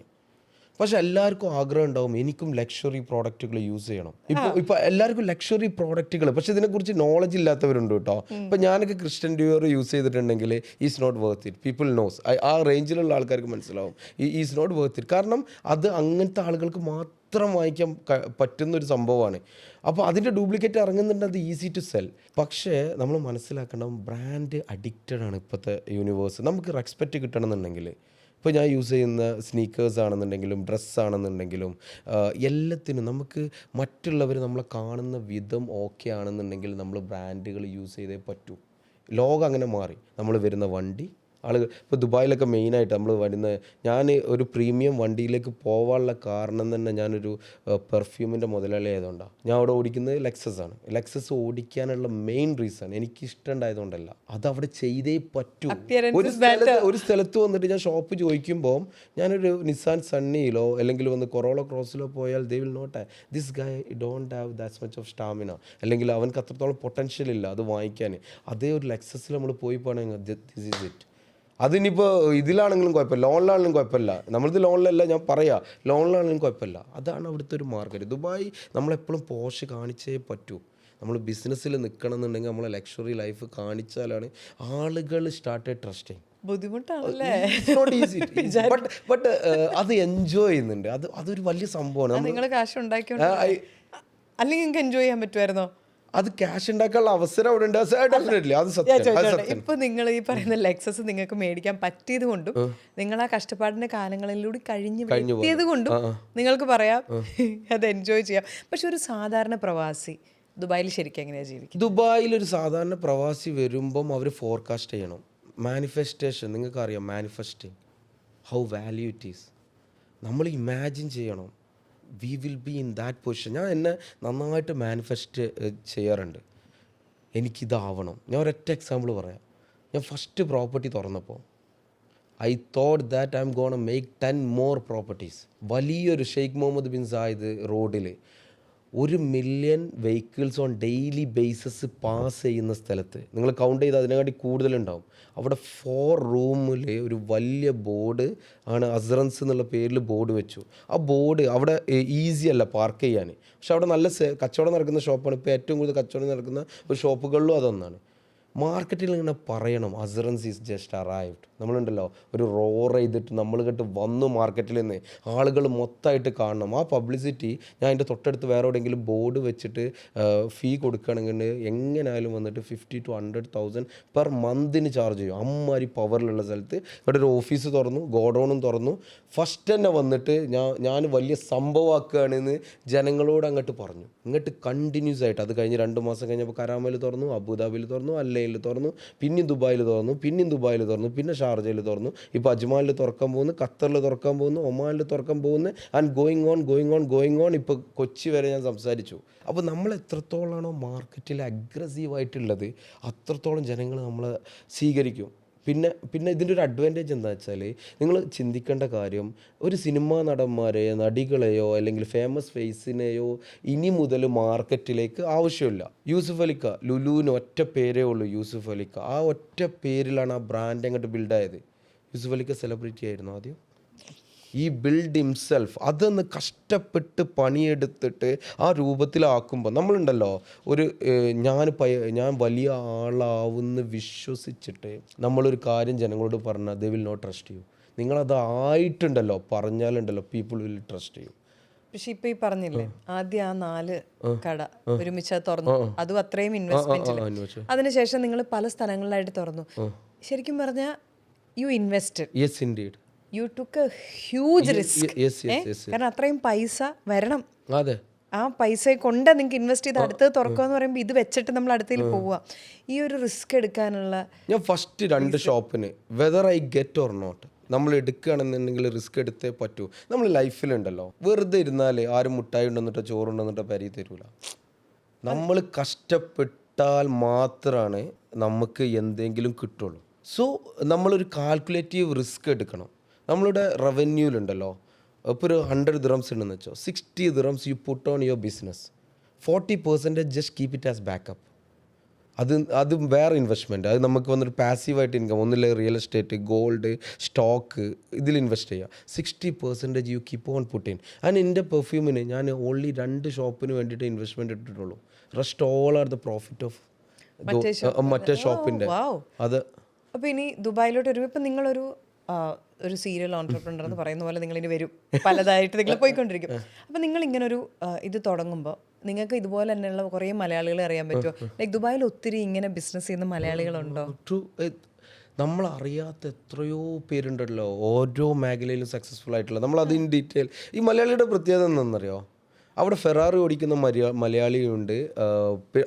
A: പക്ഷെ എല്ലാവർക്കും ആഗ്രഹം ഉണ്ടാവും എനിക്കും ലക്ഷറി പ്രോഡക്റ്റുകൾ യൂസ് ചെയ്യണം. ഇപ്പോൾ എല്ലാവർക്കും ലക്ഷറി പ്രോഡക്റ്റുകൾ, പക്ഷെ ഇതിനെക്കുറിച്ച് നോളജ് ഇല്ലാത്തവരുണ്ട് കേട്ടോ. ഇപ്പം ഞാനൊക്കെ ക്രിസ്ത്യൻ ഡ്യൂർ യൂസ് ചെയ്തിട്ടുണ്ടെങ്കിൽ is not worth it. People knows, ആ റേഞ്ചിലുള്ള ആൾക്കാർക്ക് മനസ്സിലാവും ഈസ് നോട്ട് വർത്ത് ഇറ്റ്. കാരണം അത് അങ്ങനത്തെ ആളുകൾക്ക് മാത്രം വാങ്ങിക്കാൻ പറ്റുന്നൊരു സംഭവമാണ്. അപ്പോൾ അതിൻ്റെ ഡ്യൂപ്ലിക്കേറ്റ് ഇറങ്ങുന്നുണ്ട്, അത് ഈസി ടു സെൽ. പക്ഷേ നമ്മൾ മനസ്സിലാക്കണം, ബ്രാൻഡ് അഡിക്റ്റഡ് ആണ് ഇപ്പോഴത്തെ യൂണിവേഴ്സ്. നമുക്ക് റെസ്പെക്റ്റ് കിട്ടണമെന്നുണ്ടെങ്കിൽ, ഇപ്പോൾ ഞാൻ യൂസ് ചെയ്യുന്ന സ്നീക്കേഴ്സ് ആണെന്നുണ്ടെങ്കിലും ഡ്രസ്സ് ആണെന്നുണ്ടെങ്കിലും എല്ലാത്തിനും നമുക്ക് മറ്റുള്ളവർ നമ്മളെ കാണുന്ന വിധം ഓക്കെ ആണെന്നുണ്ടെങ്കിൽ നമ്മൾ ബ്രാൻഡുകൾ യൂസ് ചെയ്തേ പറ്റൂ. ലോകം അങ്ങനെ മാറി. നമ്മൾ വരുന്ന വണ്ടി, ആളുകൾ ഇപ്പോൾ ദുബായിലൊക്കെ മെയിനായിട്ട് നമ്മൾ വരുന്ന, ഞാൻ ഒരു പ്രീമിയം വണ്ടിയിലേക്ക് പോകാനുള്ള കാരണം തന്നെ ഞാനൊരു പെർഫ്യൂമിൻ്റെ മുതലാളി ആയതുകൊണ്ടാണ്. ഞാൻ അവിടെ ഓടിക്കുന്നത് ലെക്സസ് ആണ്. ലെക്സസ് ഓടിക്കാനുള്ള മെയിൻ റീസൺ എനിക്ക് ഇഷ്ടമുണ്ടായതുകൊണ്ടല്ല, അത് അവിടെ ചെയ്തേ പറ്റൂ. ഒരു സ്ഥലത്ത് വന്നിട്ട് ഞാൻ ഷോപ്പ് ചോദിക്കുമ്പോൾ, ഞാനൊരു നിസാൻ സണ്ണിയിലോ അല്ലെങ്കിൽ വന്ന് കൊറോള ക്രോസിലോ പോയാൽ they will not this guy don't have that much of stamina, അല്ലെങ്കിൽ അവൻക്ക് അത്രത്തോളം പൊട്ടൻഷ്യൽ ഇല്ല അത് വാങ്ങിക്കാൻ. അതേ ഒരു ലെക്സസിൽ നമ്മൾ പോയി പോകണമെങ്കിൽ ദിസ് ഈസ് ഇറ്റ്. അതിനിപ്പോൾ ഇതിലാണെങ്കിലും കുഴപ്പമില്ല, ലോണിലാണെങ്കിലും കുഴപ്പമില്ല. നമ്മളിത് ലോണിലല്ല ഞാൻ പറയാം, ലോണിലാണെങ്കിലും കുഴപ്പമില്ല. അതാണ് അവിടുത്തെ ഒരു മാർക്കറ്റ്. ദുബായ് നമ്മളെപ്പോഴും പോഷ് കാണിച്ചേ പറ്റൂ. നമ്മൾ ബിസിനസ്സിൽ നിൽക്കണം എന്നുണ്ടെങ്കിൽ നമ്മളെ ലക്ഷറി ലൈഫ് കാണിച്ചാലാണ് ആളുകൾ സ്റ്റാർട്ട് ട്രസ്റ്റിങ്.
B: ബുദ്ധിമുട്ടാണല്ലേ?
A: ബട്ട് അത് എൻജോയ് ചെയ്യുന്നുണ്ട്. അതൊരു വലിയ സംഭവമാണ്.
B: നിങ്ങൾ കാശ് ഉണ്ടാക്കിയോണ്ട് അല്ലെങ്കിൽ നിങ്ങൾക്ക് എൻജോയ് ചെയ്യാൻ പറ്റുമായിരുന്നോ?
A: അത് ക്യാഷ് ഉണ്ടാക്കാനുള്ള അവസരം അവിടെ ഉണ്ട്. ഡെഫിനറ്റ്ലി അത് സത്യം.
B: ഇപ്പൊ നിങ്ങൾ ഈ പറയുന്ന ലെക്സസ് നിങ്ങൾക്ക് മേടിക്കാൻ പറ്റിയത് കൊണ്ടും നിങ്ങൾ ആ കഷ്ടപ്പാടിന്റെ കാലങ്ങളിലൂടെ കഴിഞ്ഞത് കൊണ്ടും നിങ്ങൾക്ക് പറയാം അത് എൻജോയ് ചെയ്യാം. പക്ഷെ ഒരു സാധാരണ പ്രവാസി ദുബായിൽ ശരിക്കും എങ്ങനെയാ ജീവിക്കും?
A: ദുബായിൽ ഒരു സാധാരണ പ്രവാസി വരുമ്പം അവർ ഫോർകാസ്റ്റ് ചെയ്യണം. മാനിഫെസ്റ്റേഷൻ, നിങ്ങൾക്കറിയാം manifesting, how value it is. നമ്മൾ ഇമാജിൻ ചെയ്യണം we will be in that position. ഞാൻ എന്നെ നന്നായിട്ട് മാനിഫെസ്റ്റ് ചെയ്യാറുണ്ട്, എനിക്കിതാവണം. ഞാൻ ഒരൊറ്റ എക്സാമ്പിൾ പറയാം. ഞാൻ ഫസ്റ്റ് പ്രോപ്പർട്ടി തുറന്നപ്പോൾ I thought that I M gonna make 10 more properties. വലിയൊരു ഷെയ്ഖ് മുഹമ്മദ് ബിൻ സായിദ് റോഡിൽ 1 million vehicles on daily basis pass ചെയ്യുന്ന സ്ഥലത്ത്, നിങ്ങൾ കൗണ്ട് ചെയ്ത് അതിനെക്കാട്ടി കൂടുതലുണ്ടാവും. അവിടെ 4 റൂമിൽ ഒരു വലിയ ബോർഡ് ആണ്, അസ്റൻസ് എന്നുള്ള പേരിൽ ബോർഡ് വെച്ചു. ആ ബോർഡ് അവിടെ ഈസി അല്ല പാർക്ക് ചെയ്യാൻ, പക്ഷെ അവിടെ നല്ല കച്ചവടം നടക്കുന്ന ഷോപ്പാണ്. ഇപ്പോൾ ഏറ്റവും കൂടുതൽ കച്ചവടം നടക്കുന്ന ഒരു ഷോപ്പുകളിലും അതൊന്നാണ്. മാർക്കറ്റിൽ ഇങ്ങനെ പറയണം അസ്റൻസ് ഈസ് ജസ്റ്റ് അറൈവ്ഡ്. നമ്മളുണ്ടല്ലോ ഒരു റോർ ചെയ്തിട്ട് നമ്മൾ കേട്ട് വന്നു മാർക്കറ്റിൽ നിന്ന് ആളുകൾ മൊത്തമായിട്ട് കാണണം. ആ പബ്ലിസിറ്റി ഞാൻ അതിൻ്റെ തൊട്ടടുത്ത് വേറെ എവിടെയെങ്കിലും ബോർഡ് വെച്ചിട്ട് ഫീ കൊടുക്കുകയാണെങ്കിൽ എങ്ങനെയായാലും വന്നിട്ട് 50,000 to 100,000 പെർ മന്തിന് ചാർജ് ചെയ്യും. അമ്മാതിരി പവറിലുള്ള സ്ഥലത്ത് ഇവിടെ ഒരു ഓഫീസ് തുറന്നു, ഗോഡൗണും തുറന്നു. ഫസ്റ്റ് തന്നെ വന്നിട്ട് ഞാൻ വലിയ സംഭവമാക്കുകയാണെന്ന് ജനങ്ങളോട് അങ്ങോട്ട് പറഞ്ഞു. ഇങ്ങോട്ട് കണ്ടിന്യൂസ് ആയിട്ട് അത് കഴിഞ്ഞ് 2 മാസം കഴിഞ്ഞപ്പോൾ കരാമയിൽ തുറന്നു, അബുദാബിയിൽ തുറന്നു, അല്ലയിൽ തുറന്നു, പിന്നെയും ദുബായിൽ തുറന്നു, പിന്നെയും ദുബായിൽ തുറന്നു, പിന്നെ ഷാർജയിൽ തുറന്നു, ഇപ്പോൾ അജ്മാനിൽ തുറക്കാൻ പോകുന്നു, ഖത്തറിൽ തുറക്കാൻ പോകുന്നു, ഒമാനിൽ തുറക്കാൻ പോകുന്നു, ആൻഡ് ഗോയിങ് ഓൺ. ഇപ്പോൾ കൊച്ചി വരെ ഞാൻ സംസാരിച്ചു. അപ്പോൾ നമ്മൾ എത്രത്തോളമാണോ മാർക്കറ്റിൽ അഗ്രസീവായിട്ടുള്ളത് അത്രത്തോളം ജനങ്ങൾ നമ്മളെ സ്വീകരിക്കും. പിന്നെ ഇതിൻ്റെ ഒരു അഡ്വാൻറ്റേജ് എന്താ വെച്ചാൽ, നിങ്ങൾ ചിന്തിക്കേണ്ട കാര്യം, ഒരു സിനിമാ നടന്മാരെയോ നടികളെയോ അല്ലെങ്കിൽ ഫേമസ് ഫേസിനെയോ ഇനി മുതൽ മാർക്കറ്റിലേക്ക് ആവശ്യമില്ല. യൂസുഫ് അലിക്ക, ലുലുവിന് ഒറ്റ പേരേ ഉള്ളൂ യൂസുഫ് അലിക്ക. ആ ഒറ്റ പേരിലാണ് ആ ബ്രാൻഡ് അങ്ങോട്ട് ബിൽഡായത്. യൂസുഫ് അലിക്ക സെലിബ്രിറ്റി ആയിരുന്നു ആദ്യം. ഈ ബിൽഡ് ഹിംസെൽഫ് അതൊന്ന് കഷ്ടപ്പെട്ട് പണിയെടുത്തിട്ട് ആ രൂപത്തിലാക്കുമ്പോൾ നമ്മളുണ്ടല്ലോ ഒരു ഞാൻ വലിയ ആളാവുമെന്ന് വിശ്വസിച്ചിട്ട് നമ്മളൊരു കാര്യം ജനങ്ങളോട് പറഞ്ഞാൽ they will not trust you. നിങ്ങളത് ആയിട്ടുണ്ടല്ലോ പറഞ്ഞാലുണ്ടല്ലോ പീപ്പിൾ വിൽ ട്രസ്റ്റ് യു.
B: പക്ഷെ ഇപ്പൊ ഈ പറഞ്ഞില്ലേ ആദ്യം ആ 4 കട ഒരുമിച്ച് തുറന്നു, അതും അത്രയും ഇൻവെസ്റ്റ്മെന്റ്. അതിനുശേഷം നിങ്ങൾ പല സ്ഥലങ്ങളിലായിട്ട് തുറന്നു. ശരിക്കും പറഞ്ഞാൽ you invested.
A: Yes indeed.
B: You took a huge risk. കാരണം അത്രയും പൈസ വരണം.
A: അതെ,
B: ആ പൈസ കൊണ്ട് നിങ്ങൾക്ക് ഇൻവെസ്റ്റ് ചെയ്ത് അടുത്തത് തുറക്കുക എന്ന് പറയുമ്പോൾ ഇത് വെച്ചിട്ട് നമ്മൾ അടുത്തതിൽ പോവുക. ഈ ഒരു റിസ്ക് എടുക്കാനുള്ള
A: ഞാൻ ഫസ്റ്റ് 2 ഷോപ്പിന് whether I get or not നമ്മൾ എടുക്കുകയാണെന്നുണ്ടെങ്കിൽ റിസ്ക് എടുത്തേ പറ്റൂ. നമ്മൾ ലൈഫിലുണ്ടല്ലോ വെറുതെ ഇരുന്നാൽ ആരും മുട്ടായി ഉണ്ടെന്നിട്ടോ ചോറുണ്ടെന്നിട്ടോ പരി തരൂല. നമ്മൾ കഷ്ടപ്പെട്ടാൽ മാത്രമാണ് നമുക്ക് എന്തെങ്കിലും കിട്ടുള്ളൂ. സോ നമ്മളൊരു കാൽക്കുലേറ്റീവ് റിസ്ക് എടുക്കണം. നമ്മളുടെ റവന്യൂലുണ്ടല്ലോ, ഇപ്പോൾ ഒരു 100 dirhams ഉണ്ടെന്ന് വെച്ചോ, 60 dirhams you put on your business, 40% just keep it as backup. അത് വേറെ ഇൻവെസ്റ്റ്മെൻറ്റ്. അത് നമുക്ക് വന്നിട്ട് പാസീവായിട്ട് ഇൻകം, ഒന്നില്ല റിയൽ എസ്റ്റേറ്റ്, ഗോൾഡ്, സ്റ്റോക്ക്, ഇതിൽ ഇൻവെസ്റ്റ് ചെയ്യുക. 60% you keep on putting. And എൻ്റെ പെർഫ്യൂമിന് ഞാൻ ഓൺലി 2 ഷോപ്പിന് വേണ്ടിയിട്ട് ഇൻവെസ്റ്റ്മെൻറ്റ് ഇട്ടിട്ടുള്ളൂ. Rest all are the profit of മറ്റേ ഷോപ്പിൻ്റെ. അത്
B: അപ്പോൾ ഇനി ദുബായിലോട്ട് വരുമ്പോൾ ഇപ്പം നിങ്ങളൊരു ഒരു സീരിയൽ ഓൺട്രപ്രണർ എന്ന് പറയുന്ന പോലെ നിങ്ങളിനി വരും, പലതായിട്ട് നിങ്ങൾ പോയിക്കൊണ്ടിരിക്കും. അപ്പം നിങ്ങൾ ഇങ്ങനെ ഒരു ഇത് തുടങ്ങുമ്പോൾ നിങ്ങൾക്ക് ഇതുപോലെ തന്നെയുള്ള കുറേ മലയാളികളെ അറിയാൻ പറ്റുമോ? ലൈക്ക് ദുബായിൽ ഒത്തിരി ഇങ്ങനെ ബിസിനസ് ചെയ്യുന്ന മലയാളികളുണ്ടോ?
A: നമ്മളറിയാത്ത എത്രയോ പേരുണ്ടല്ലോ ഓരോ മേഖലയിലും സക്സസ്ഫുൾ ആയിട്ടുള്ള. നമ്മൾ അതിന് ഡീറ്റെയിൽ, ഈ മലയാളിയുടെ പ്രത്യേകത എന്താണെന്നറിയോ? അവിടെ ഫെറാറി ഓടിക്കുന്ന മലയാളിയുണ്ട്.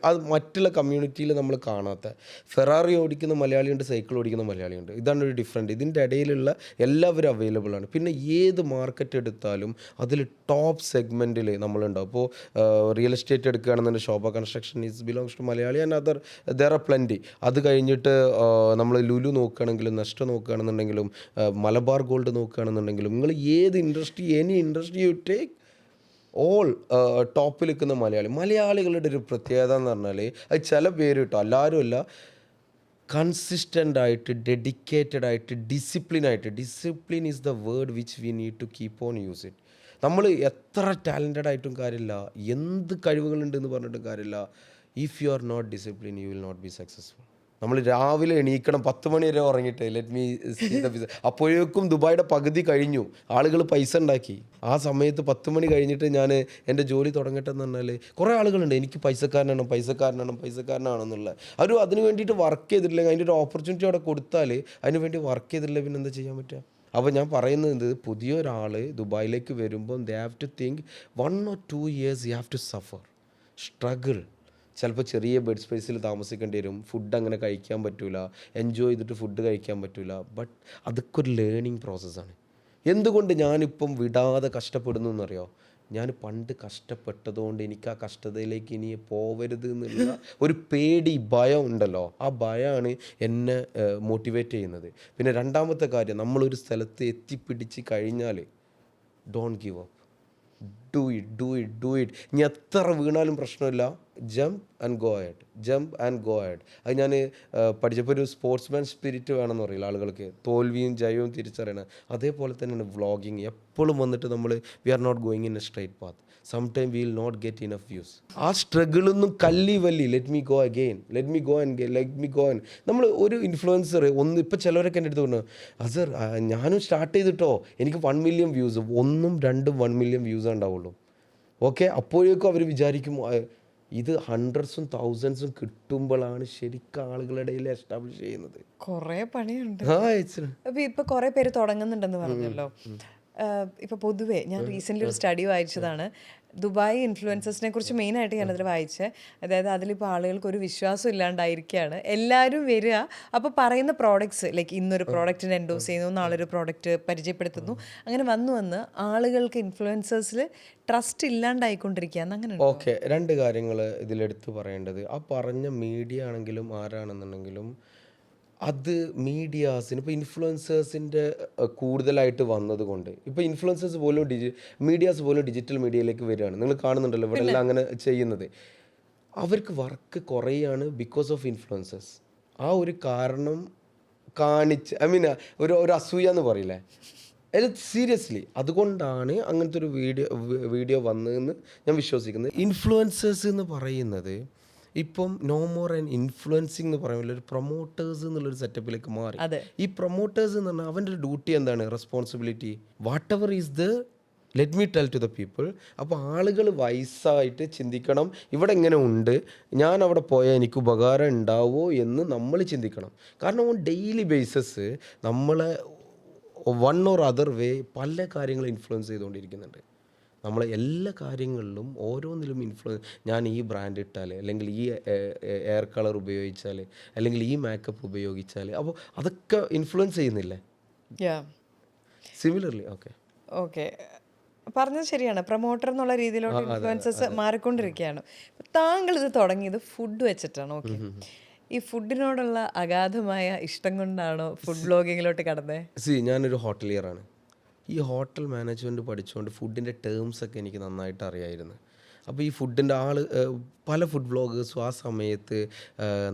A: അത് മറ്റുള്ള കമ്മ്യൂണിറ്റിയിൽ നമ്മൾ കാണാത്ത ഫെറാറി ഓടിക്കുന്ന മലയാളിയുണ്ട്, സൈക്കിൾ ഓടിക്കുന്ന മലയാളിയുണ്ട്. ഇതാണ് ഒരു ഡിഫറൻറ്റ്. ഇതിൻ്റെ ഇടയിലുള്ള എല്ലാവരും അവൈലബിൾ ആണ്. പിന്നെ ഏത് മാർക്കറ്റ് എടുത്താലും അതിൽ ടോപ്പ് സെഗ്മെൻറ്റിൽ നമ്മളുണ്ടാവും. അപ്പോൾ റിയൽ എസ്റ്റേറ്റ് എടുക്കുകയാണെന്നുണ്ടെങ്കിൽ Sobha construction is belongs to Malayali and other there are plenty. അത് കഴിഞ്ഞിട്ട് നമ്മൾ ലുലു നോക്കുകയാണെങ്കിലും, നെസ്റ്റ നോക്കുകയാണെന്നുണ്ടെങ്കിലും, മലബാർ ഗോൾഡ് നോക്കുകയാണെന്നുണ്ടെങ്കിലും, നിങ്ങൾ ഏത് industry, any industry you take, all ടോപ്പിൽ നിൽക്കുന്ന മലയാളികളുടെ ഒരു പ്രത്യേകത എന്ന് പറഞ്ഞാൽ, അത് ചില പേര് കിട്ടും, എല്ലാവരും അല്ല, കൺസിസ്റ്റൻ്റ് ആയിട്ട്, ഡെഡിക്കേറ്റഡ് ആയിട്ട്, discipline is the word which we need to keep on use it. നമ്മൾ എത്ര ടാലൻറ്റഡ് ആയിട്ടും കാര്യമില്ല, എന്ത് കഴിവുകളുണ്ടെന്ന് പറഞ്ഞിട്ടും കാര്യമില്ല. If you are not discipline you will not be successful. നമ്മൾ രാവിലെ എണീക്കണം, 10 മണി വരെ ഉറങ്ങിയിട്ട് let me see the business. അപ്പോഴേക്കും ദുബായിയുടെ പകുതി കഴിഞ്ഞു, ആളുകൾ പൈസ ഉണ്ടാക്കി. ആ സമയത്ത് 10 മണി കഴിഞ്ഞിട്ട് ഞാൻ എൻ്റെ ജോലി തുടങ്ങട്ടെ എന്ന് പറഞ്ഞാൽ കുറേ ആളുകളുണ്ട് എനിക്ക് പൈസക്കാരനാണെന്നുള്ള ഒരു അതിന് വേണ്ടിയിട്ട് വർക്ക് ചെയ്തിട്ടില്ലെങ്കിൽ, അതിൻ്റെ ഒരു ഓപ്പർച്യൂണിറ്റി അവിടെ കൊടുത്താൽ അതിന് വേണ്ടി വർക്ക് ചെയ്തിട്ടില്ല, പിന്നെ എന്താ ചെയ്യാൻ പറ്റുക? അപ്പോൾ ഞാൻ പറയുന്നത്, പുതിയൊരാൾ ദുബായിലേക്ക് വരുമ്പം they have to think 1 or 2 years you have to suffer, struggle. ചിലപ്പോൾ ചെറിയ ബെഡ് സ്പേസിൽ താമസിക്കേണ്ടി വരും, ഫുഡ് അങ്ങനെ കഴിക്കാൻ പറ്റില്ല, എൻജോയ് ചെയ്തിട്ട് ഫുഡ് കഴിക്കാൻ പറ്റില്ല. ബട്ട് അതൊക്കെ ഒരു ലേണിംഗ് പ്രോസസ്സാണ്. എന്തുകൊണ്ട് ഞാനിപ്പം വിടാതെ കഷ്ടപ്പെടുന്നു എന്നറിയോ? ഞാൻ പണ്ട് കഷ്ടപ്പെട്ടതുകൊണ്ട് എനിക്ക് ആ കഷ്ടതയിലേക്ക് ഇനി പോവരുത് എന്നുള്ള ഒരു പേടി, ഭയം ഉണ്ടല്ലോ, ആ ഭയമാണ് എന്നെ മോട്ടിവേറ്റ് ചെയ്യുന്നത്. പിന്നെ രണ്ടാമത്തെ കാര്യം, നമ്മളൊരു സ്ഥലത്ത് എത്തിപ്പിടിച്ച് കഴിഞ്ഞാൽ don't give up, do it. ഇനി എത്ര വീണാലും പ്രശ്നമില്ല, ജംപ് ആൻഡ് ഗോ അഹെഡ്. അത് ഞാൻ പഠിച്ചപ്പോൾ ഒരു സ്പോർട്സ്മാൻ സ്പിരിറ്റ് വേണമെന്ന് പറയില്ല ആളുകൾക്ക്, തോൽവിയും ജയവും തിരിച്ചറിയണം. അതേപോലെ തന്നെയാണ് വ്ളോഗിങ്. എപ്പോഴും വന്നിട്ട് നമ്മൾ we are not going in a straight path, sometime we will not get enough views. ആ സ്ട്രഗിളൊന്നും കല്ലി ലെറ്റ് മീ ഗോ അഗെയിൻ. നമ്മൾ ഒരു ഇൻഫ്ലുവൻസർ ഇപ്പോൾ ചിലവരൊക്കെ എൻ്റെ അടുത്ത് പറഞ്ഞു, അസർ ഞാനും സ്റ്റാർട്ട് ചെയ്തിട്ടോ, എനിക്ക് 1 million വ്യൂസ്, 1ഉം 2ഉം 1 million വ്യൂസേ ഉണ്ടാവുള്ളൂ. ഓക്കെ, അപ്പോഴേക്കും അവർ വിചാരിക്കും ഇത് 100s ഉം 1000s ഉം കിട്ടുമ്പോഴാണ് ശരിക്കും ആളുകളുടെ ഇടയിൽ എസ്റ്റാബ്ലിഷ് ചെയ്യുന്നത്.
B: കുറേ പണിയുണ്ട്. അപ്പോൾ ഇപ്പോൾ കുറേ പേര് തുടങ്ങുന്നുണ്ടെന്ന് പറഞ്ഞല്ലോ. ഇപ്പോൾ പൊതുവേ ഞാൻ റീസെൻ്റ്ലി ഒരു സ്റ്റഡി വായിച്ചതാണ്, ദുബായ് ഇൻഫ്ലുവൻസേഴ്സിനെ കുറിച്ച് മെയിനായിട്ട് ഞാനതിൽ വായിച്ചത്. അതായത് അതിലിപ്പോൾ ആളുകൾക്ക് ഒരു വിശ്വാസം ഇല്ലാണ്ടായിരിക്കുകയാണ്, എല്ലാവരും വരിക, അപ്പോൾ പറയുന്ന പ്രോഡക്ട്സ്, ലൈക്ക് ഇന്നൊരു പ്രോഡക്റ്റിനെ എൻഡോസ് ചെയ്യുന്നു, നാളൊരു പ്രോഡക്റ്റ് പരിചയപ്പെടുത്തുന്നു, അങ്ങനെ വന്ന് ആളുകൾക്ക് ഇൻഫ്ലുവൻസേഴ്സിൽ ട്രസ്റ്റ് ഇല്ലാണ്ടായിക്കൊണ്ടിരിക്കുകയെന്ന്. അങ്ങനെ
A: ഓക്കെ, 2 കാര്യങ്ങൾ ഇതിലെടുത്ത് പറയേണ്ടത്. ആ പറഞ്ഞ മീഡിയ ആണെങ്കിലും ആരാണെന്നുണ്ടെങ്കിലും അത് മീഡിയാസിന് ഇപ്പോൾ ഇൻഫ്ലുവൻസേഴ്സിൻ്റെ കൂടുതലായിട്ട് വന്നതുകൊണ്ട് ഇപ്പോൾ ഇൻഫ്ലുവൻസേഴ്സ് പോലും മീഡിയാസ് പോലും ഡിജിറ്റൽ മീഡിയയിലേക്ക് വരികയാണ്. നിങ്ങൾ കാണുന്നുണ്ടല്ലോ ഇവിടെ എല്ലാം അങ്ങനെ ചെയ്യുന്നത്. അവർക്ക് വർക്ക് കുറയാണ് ബിക്കോസ് ഓഫ് ഇൻഫ്ലുവൻസേഴ്സ്. ആ ഒരു കാരണം കാണിച്ച്, ഒരു അസൂയ എന്ന് പറയില്ലേ, സീരിയസ്ലി അതുകൊണ്ടാണ് അങ്ങനത്തെ ഒരു വീഡിയോ വന്നതെന്ന് ഞാൻ വിശ്വസിക്കുന്നത്. ഇൻഫ്ലുവൻസേഴ്സ് എന്ന് പറയുന്നത് ഇപ്പം നോ മോർ ആൻഡ് ഇൻഫ്ലുവൻസിങ് എന്ന് പറയുമ്പോൾ ഒരു പ്രൊമോട്ടേഴ്സ് എന്നുള്ളൊരു സെറ്റപ്പിലേക്ക് മാറി. ഈ പ്രൊമോട്ടേഴ്സ് എന്ന് പറഞ്ഞാൽ അവൻ്റെ ഒരു ഡ്യൂട്ടി എന്താണ്, responsibility, whatever is the let me tell to the people. അപ്പോൾ ആളുകൾ വയസ്സായിട്ട് ചിന്തിക്കണം, ഇവിടെ എങ്ങനെ ഉണ്ട്, ഞാൻ അവിടെ പോയാൽ എനിക്ക് ഉപകാരം ഉണ്ടാവുമോ എന്ന് നമ്മൾ ചിന്തിക്കണം. കാരണം ഡെയിലി ബേസിസ് നമ്മളെ വൺ ഓർ അതർ വേ പല കാര്യങ്ങളും ഇൻഫ്ലുവൻസ് ചെയ്തുകൊണ്ടിരിക്കുന്നുണ്ട്. നമ്മളെ എല്ലാ കാര്യങ്ങളിലും ഓരോന്നിലും ഞാൻ ഈ ബ്രാൻഡ് ഇട്ടാൽ, അല്ലെങ്കിൽ ഈ എയർ കളർ ഉപയോഗിച്ചാൽ, അല്ലെങ്കിൽ ഈ മേക്കപ്പ് ഉപയോഗിച്ചാൽ, അപ്പോൾ അതൊക്കെ ഇൻഫ്ലുവൻസ് ചെയ്യുന്നില്ലേ? സിമിലർലി.
B: ഓക്കെ, പറഞ്ഞത് ശരിയാണ്. പ്രൊമോട്ടർ എന്നുള്ള രീതിയിലോട്ട് ഇൻഫ്ലുവൻസേഴ്സ് മാറിക്കൊണ്ടിരിക്കുകയാണ്. താങ്കൾ ഇത് തുടങ്ങിയത് ഫുഡ് വെച്ചിട്ടാണ്. ഓക്കെ, ഈ ഫുഡിനോടുള്ള അഗാധമായ ഇഷ്ടം കൊണ്ടാണോ ഫുഡ് ബ്ലോഗിങ്ങിലോട്ട് കടന്നത്?
A: ഞാനൊരു ഹോട്ടലിയറാണ്. ഈ ഹോട്ടൽ മാനേജ്മെൻറ്റ് പഠിച്ചുകൊണ്ട് ഫുഡിൻ്റെ ടേംസൊക്കെ എനിക്ക് നന്നായിട്ട് അറിയായിരുന്നു. അപ്പോൾ ഈ ഫുഡിൻ്റെ പല ഫുഡ് വ്ളോഗേഴ്സും ആ സമയത്ത്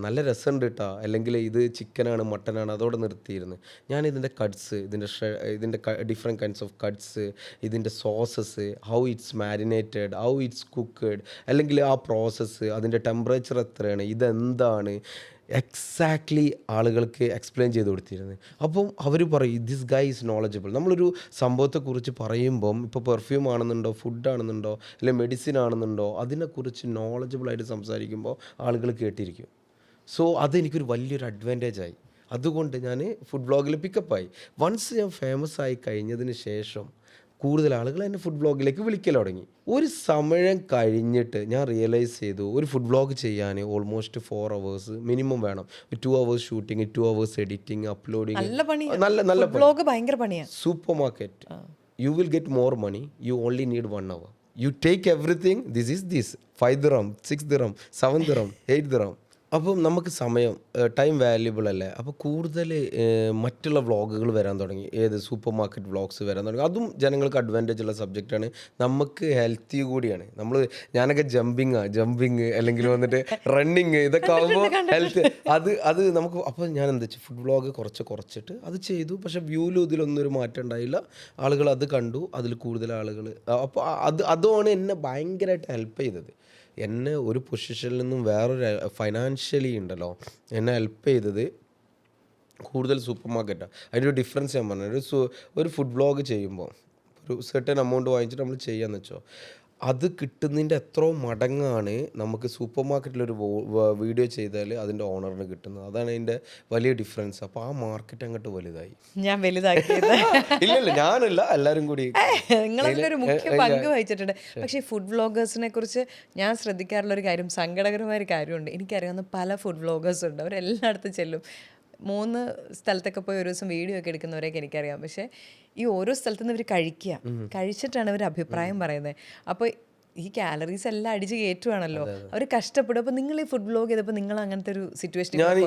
A: നല്ല രസമുണ്ട് കേട്ടോ, അല്ലെങ്കിൽ ഇത് ചിക്കനാണ് മട്ടനാണ് അതോടെ നിർത്തിയിരുന്നു. ഞാൻ ഇതിൻ്റെ കട്ട്സ്, ഇതിൻ്റെ ഡിഫറെൻറ്റ് കൈൻഡ്സ് ഓഫ് കട്ട്സ്, ഇതിൻ്റെ sauces, how it's marinated, how it's cooked, അല്ലെങ്കിൽ ആ പ്രോസസ്സ്, അതിൻ്റെ ടെമ്പറേച്ചർ എത്രയാണ്, ഇതെന്താണ് എക്സാക്ട്ലി ആളുകൾക്ക് എക്സ്പ്ലെയിൻ ചെയ്ത് കൊടുത്തിരുന്നത്. അപ്പം അവർ പറയും ദിസ് ഗൈ ഈസ് നോളജബിൾ. നമ്മളൊരു സംഭവത്തെക്കുറിച്ച് പറയുമ്പം ഇപ്പോൾ പെർഫ്യൂം ആണെന്നുണ്ടോ, ഫുഡ് ആണെന്നുണ്ടോ, അല്ലെങ്കിൽ മെഡിസിൻ ആണെന്നുണ്ടോ, അതിനെക്കുറിച്ച് നോളജബിളായിട്ട് സംസാരിക്കുമ്പോൾ ആളുകൾ കേട്ടിരിക്കും. സോ അതെനിക്കൊരു വലിയൊരു അഡ്വാൻറ്റേജായി. അതുകൊണ്ട് ഞാൻ ഫുഡ് വ്ളോഗിൽ പിക്കപ്പായി. വൺസ് ഞാൻ ഫേമസ് ആയി കഴിഞ്ഞതിന് ശേഷം കൂടുതൽ ആളുകൾ എന്നെ ഫുഡ് വ്ളോഗിലേക്ക് വിളിക്കൽ തുടങ്ങി. ഒരു സമയം കഴിഞ്ഞിട്ട് ഞാൻ റിയലൈസ് ചെയ്തു, ഒരു ഫുഡ് വ്ളോഗ് ചെയ്യാൻ ഓൾമോസ്റ്റ് 4 hours മിനിമം വേണം. 2 hours shooting, 2 hours editing, uploading, നല്ല
B: വ്ലോഗ് ഭയങ്കര പണിയാണ്.
A: Super market, you will get more money, you only need 1 hour. You take everything, this 5 dirham, 6 dirham, 7 dirham, 8 dirham. അപ്പം നമുക്ക് സമയം, ടൈം വാല്യുബിൾ അല്ലേ. അപ്പോൾ കൂടുതൽ മറ്റുള്ള വ്ളോഗുകൾ വരാൻ തുടങ്ങി, സൂപ്പർ മാർക്കറ്റ് വ്ളോഗ്സ് വരാൻ തുടങ്ങി. അതും ജനങ്ങൾക്ക് അഡ്വാൻറ്റേജ് ഉള്ള സബ്ജക്റ്റാണ്, നമുക്ക് ഹെൽത്തി കൂടിയാണ്. ഞാനൊക്കെ ജമ്പിങ് അല്ലെങ്കിൽ വന്നിട്ട് റണ്ണിങ്, ഇതൊക്കെ ആകുമ്പോൾ ഹെൽത്ത് അത് നമുക്ക്. അപ്പോൾ ഞാൻ എന്താ വെച്ചാൽ ഫുഡ് വ്ളോഗ് കുറച്ചിട്ട് അത് ചെയ്തു. പക്ഷേ വ്യൂവിലും ഇതിലൊന്നും ഒരു മാറ്റം ഉണ്ടായില്ല. ആളുകൾ അത് കണ്ടു, അതിൽ കൂടുതൽ ആളുകൾ. അപ്പോൾ അതുമാണ് എന്നെ ഭയങ്കരമായിട്ട് ഹെൽപ്പ് ചെയ്തത്. എന്നെ ഒരു പൊസിഷനിൽ നിന്നും വേറൊരു ഫൈനാൻഷ്യലി ഉണ്ടല്ലോ എന്നെ ഹെൽപ്പ് ചെയ്തത് കൂടുതൽ സൂപ്പർ മാർക്കറ്റാണ്. അതിൻ്റെ ഒരു ഡിഫറൻസ് ഞാൻ പറഞ്ഞു. ഒരു ഫുഡ് വ്ളോഗ് ചെയ്യുമ്പോൾ ഒരു സെർട്ടൻ എമൗണ്ട് വാങ്ങിച്ചിട്ട് നമ്മൾ ചെയ്യാന്ന് വെച്ചോ, അത് കിട്ടുന്നതിൻ്റെ എത്രയോ മടങ്ങാണ് നമുക്ക് സൂപ്പർ മാർക്കറ്റിലൊരു വീഡിയോ ചെയ്താൽ അതിൻ്റെ ഓണറിന് കിട്ടുന്നത്. അതാണ് അതിൻ്റെ വലിയ ഡിഫറൻസ്. അപ്പോൾ ആ മാർക്കറ്റ് അങ്ങോട്ട് വലുതായി.
B: ഞാൻ വലുതാക്കിയത്
A: ഇല്ലല്ല, ഞാനല്ല, എല്ലാവരും കൂടി
B: നിങ്ങളതിലൊരു മുഖ്യ പങ്ക് വഹിച്ചിട്ടുണ്ട്. പക്ഷേ ഫുഡ് വ്ളോഗേഴ്സിനെ കുറിച്ച് ഞാൻ ശ്രദ്ധിക്കാറുള്ള ഒരു കാര്യം, സങ്കടകരമായ ഒരു കാര്യമുണ്ട്. എനിക്കറിയാവുന്ന പല ഫുഡ് വ്ളോഗേഴ്സും ഉണ്ട്, അവരെല്ലായിടത്തും ചെല്ലും. 3 സ്ഥലത്തൊക്കെ പോയി ഒരു ദിവസം വീഡിയോ ഒക്കെ എടുക്കുന്നവരെയൊക്കെ എനിക്കറിയാം. പക്ഷേ ഈ ഓരോ സ്ഥലത്തു നിന്ന് ഇവർ കഴിച്ചിട്ടാണ് അവർ അഭിപ്രായം പറയുന്നത്. അപ്പോൾ ഈ കാലറീസ് എല്ലാം അടിച്ച് കയറ്റുവാണല്ലോ, അവർ കഷ്ടപ്പെടും. അപ്പോൾ നിങ്ങൾ ഈ ഫുഡ് വ്ളോഗ് ചെയ്തപ്പോൾ നിങ്ങൾ അങ്ങനത്തെ ഒരു സിറ്റുവേഷൻ?
A: ഞാൻ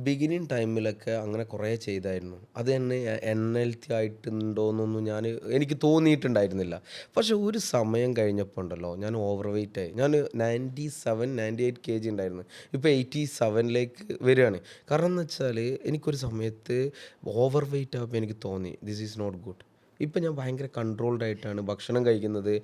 A: ബിഗിനിങ് ടൈമിലൊക്കെ അങ്ങനെ കുറേ ചെയ്തായിരുന്നു. അത് തന്നെ അൺഹെൽത്തി ആയിട്ടുണ്ടോയെന്നൊന്നും എനിക്ക് തോന്നിയിട്ടുണ്ടായിരുന്നില്ല. പക്ഷെ ഒരു സമയം കഴിഞ്ഞപ്പോൾ ഉണ്ടല്ലോ, ഞാൻ ഓവർ വെയിറ്റ് ആയി. ഞാൻ 97-98 kg ഉണ്ടായിരുന്നു. ഇപ്പോൾ 87ലേക്ക് വരികയാണ്. കാരണം എന്ന് വെച്ചാൽ എനിക്കൊരു സമയത്ത് ഓവർ വെയിറ്റ് ആകുമ്പോൾ എനിക്ക് തോന്നി ദിസ് ഈസ് നോട്ട് ഗുഡ്. ഇപ്പം ഞാൻ ഭയങ്കര കൺട്രോൾഡ് ആയിട്ടാണ് ഭക്ഷണം കഴിക്കുന്നത്.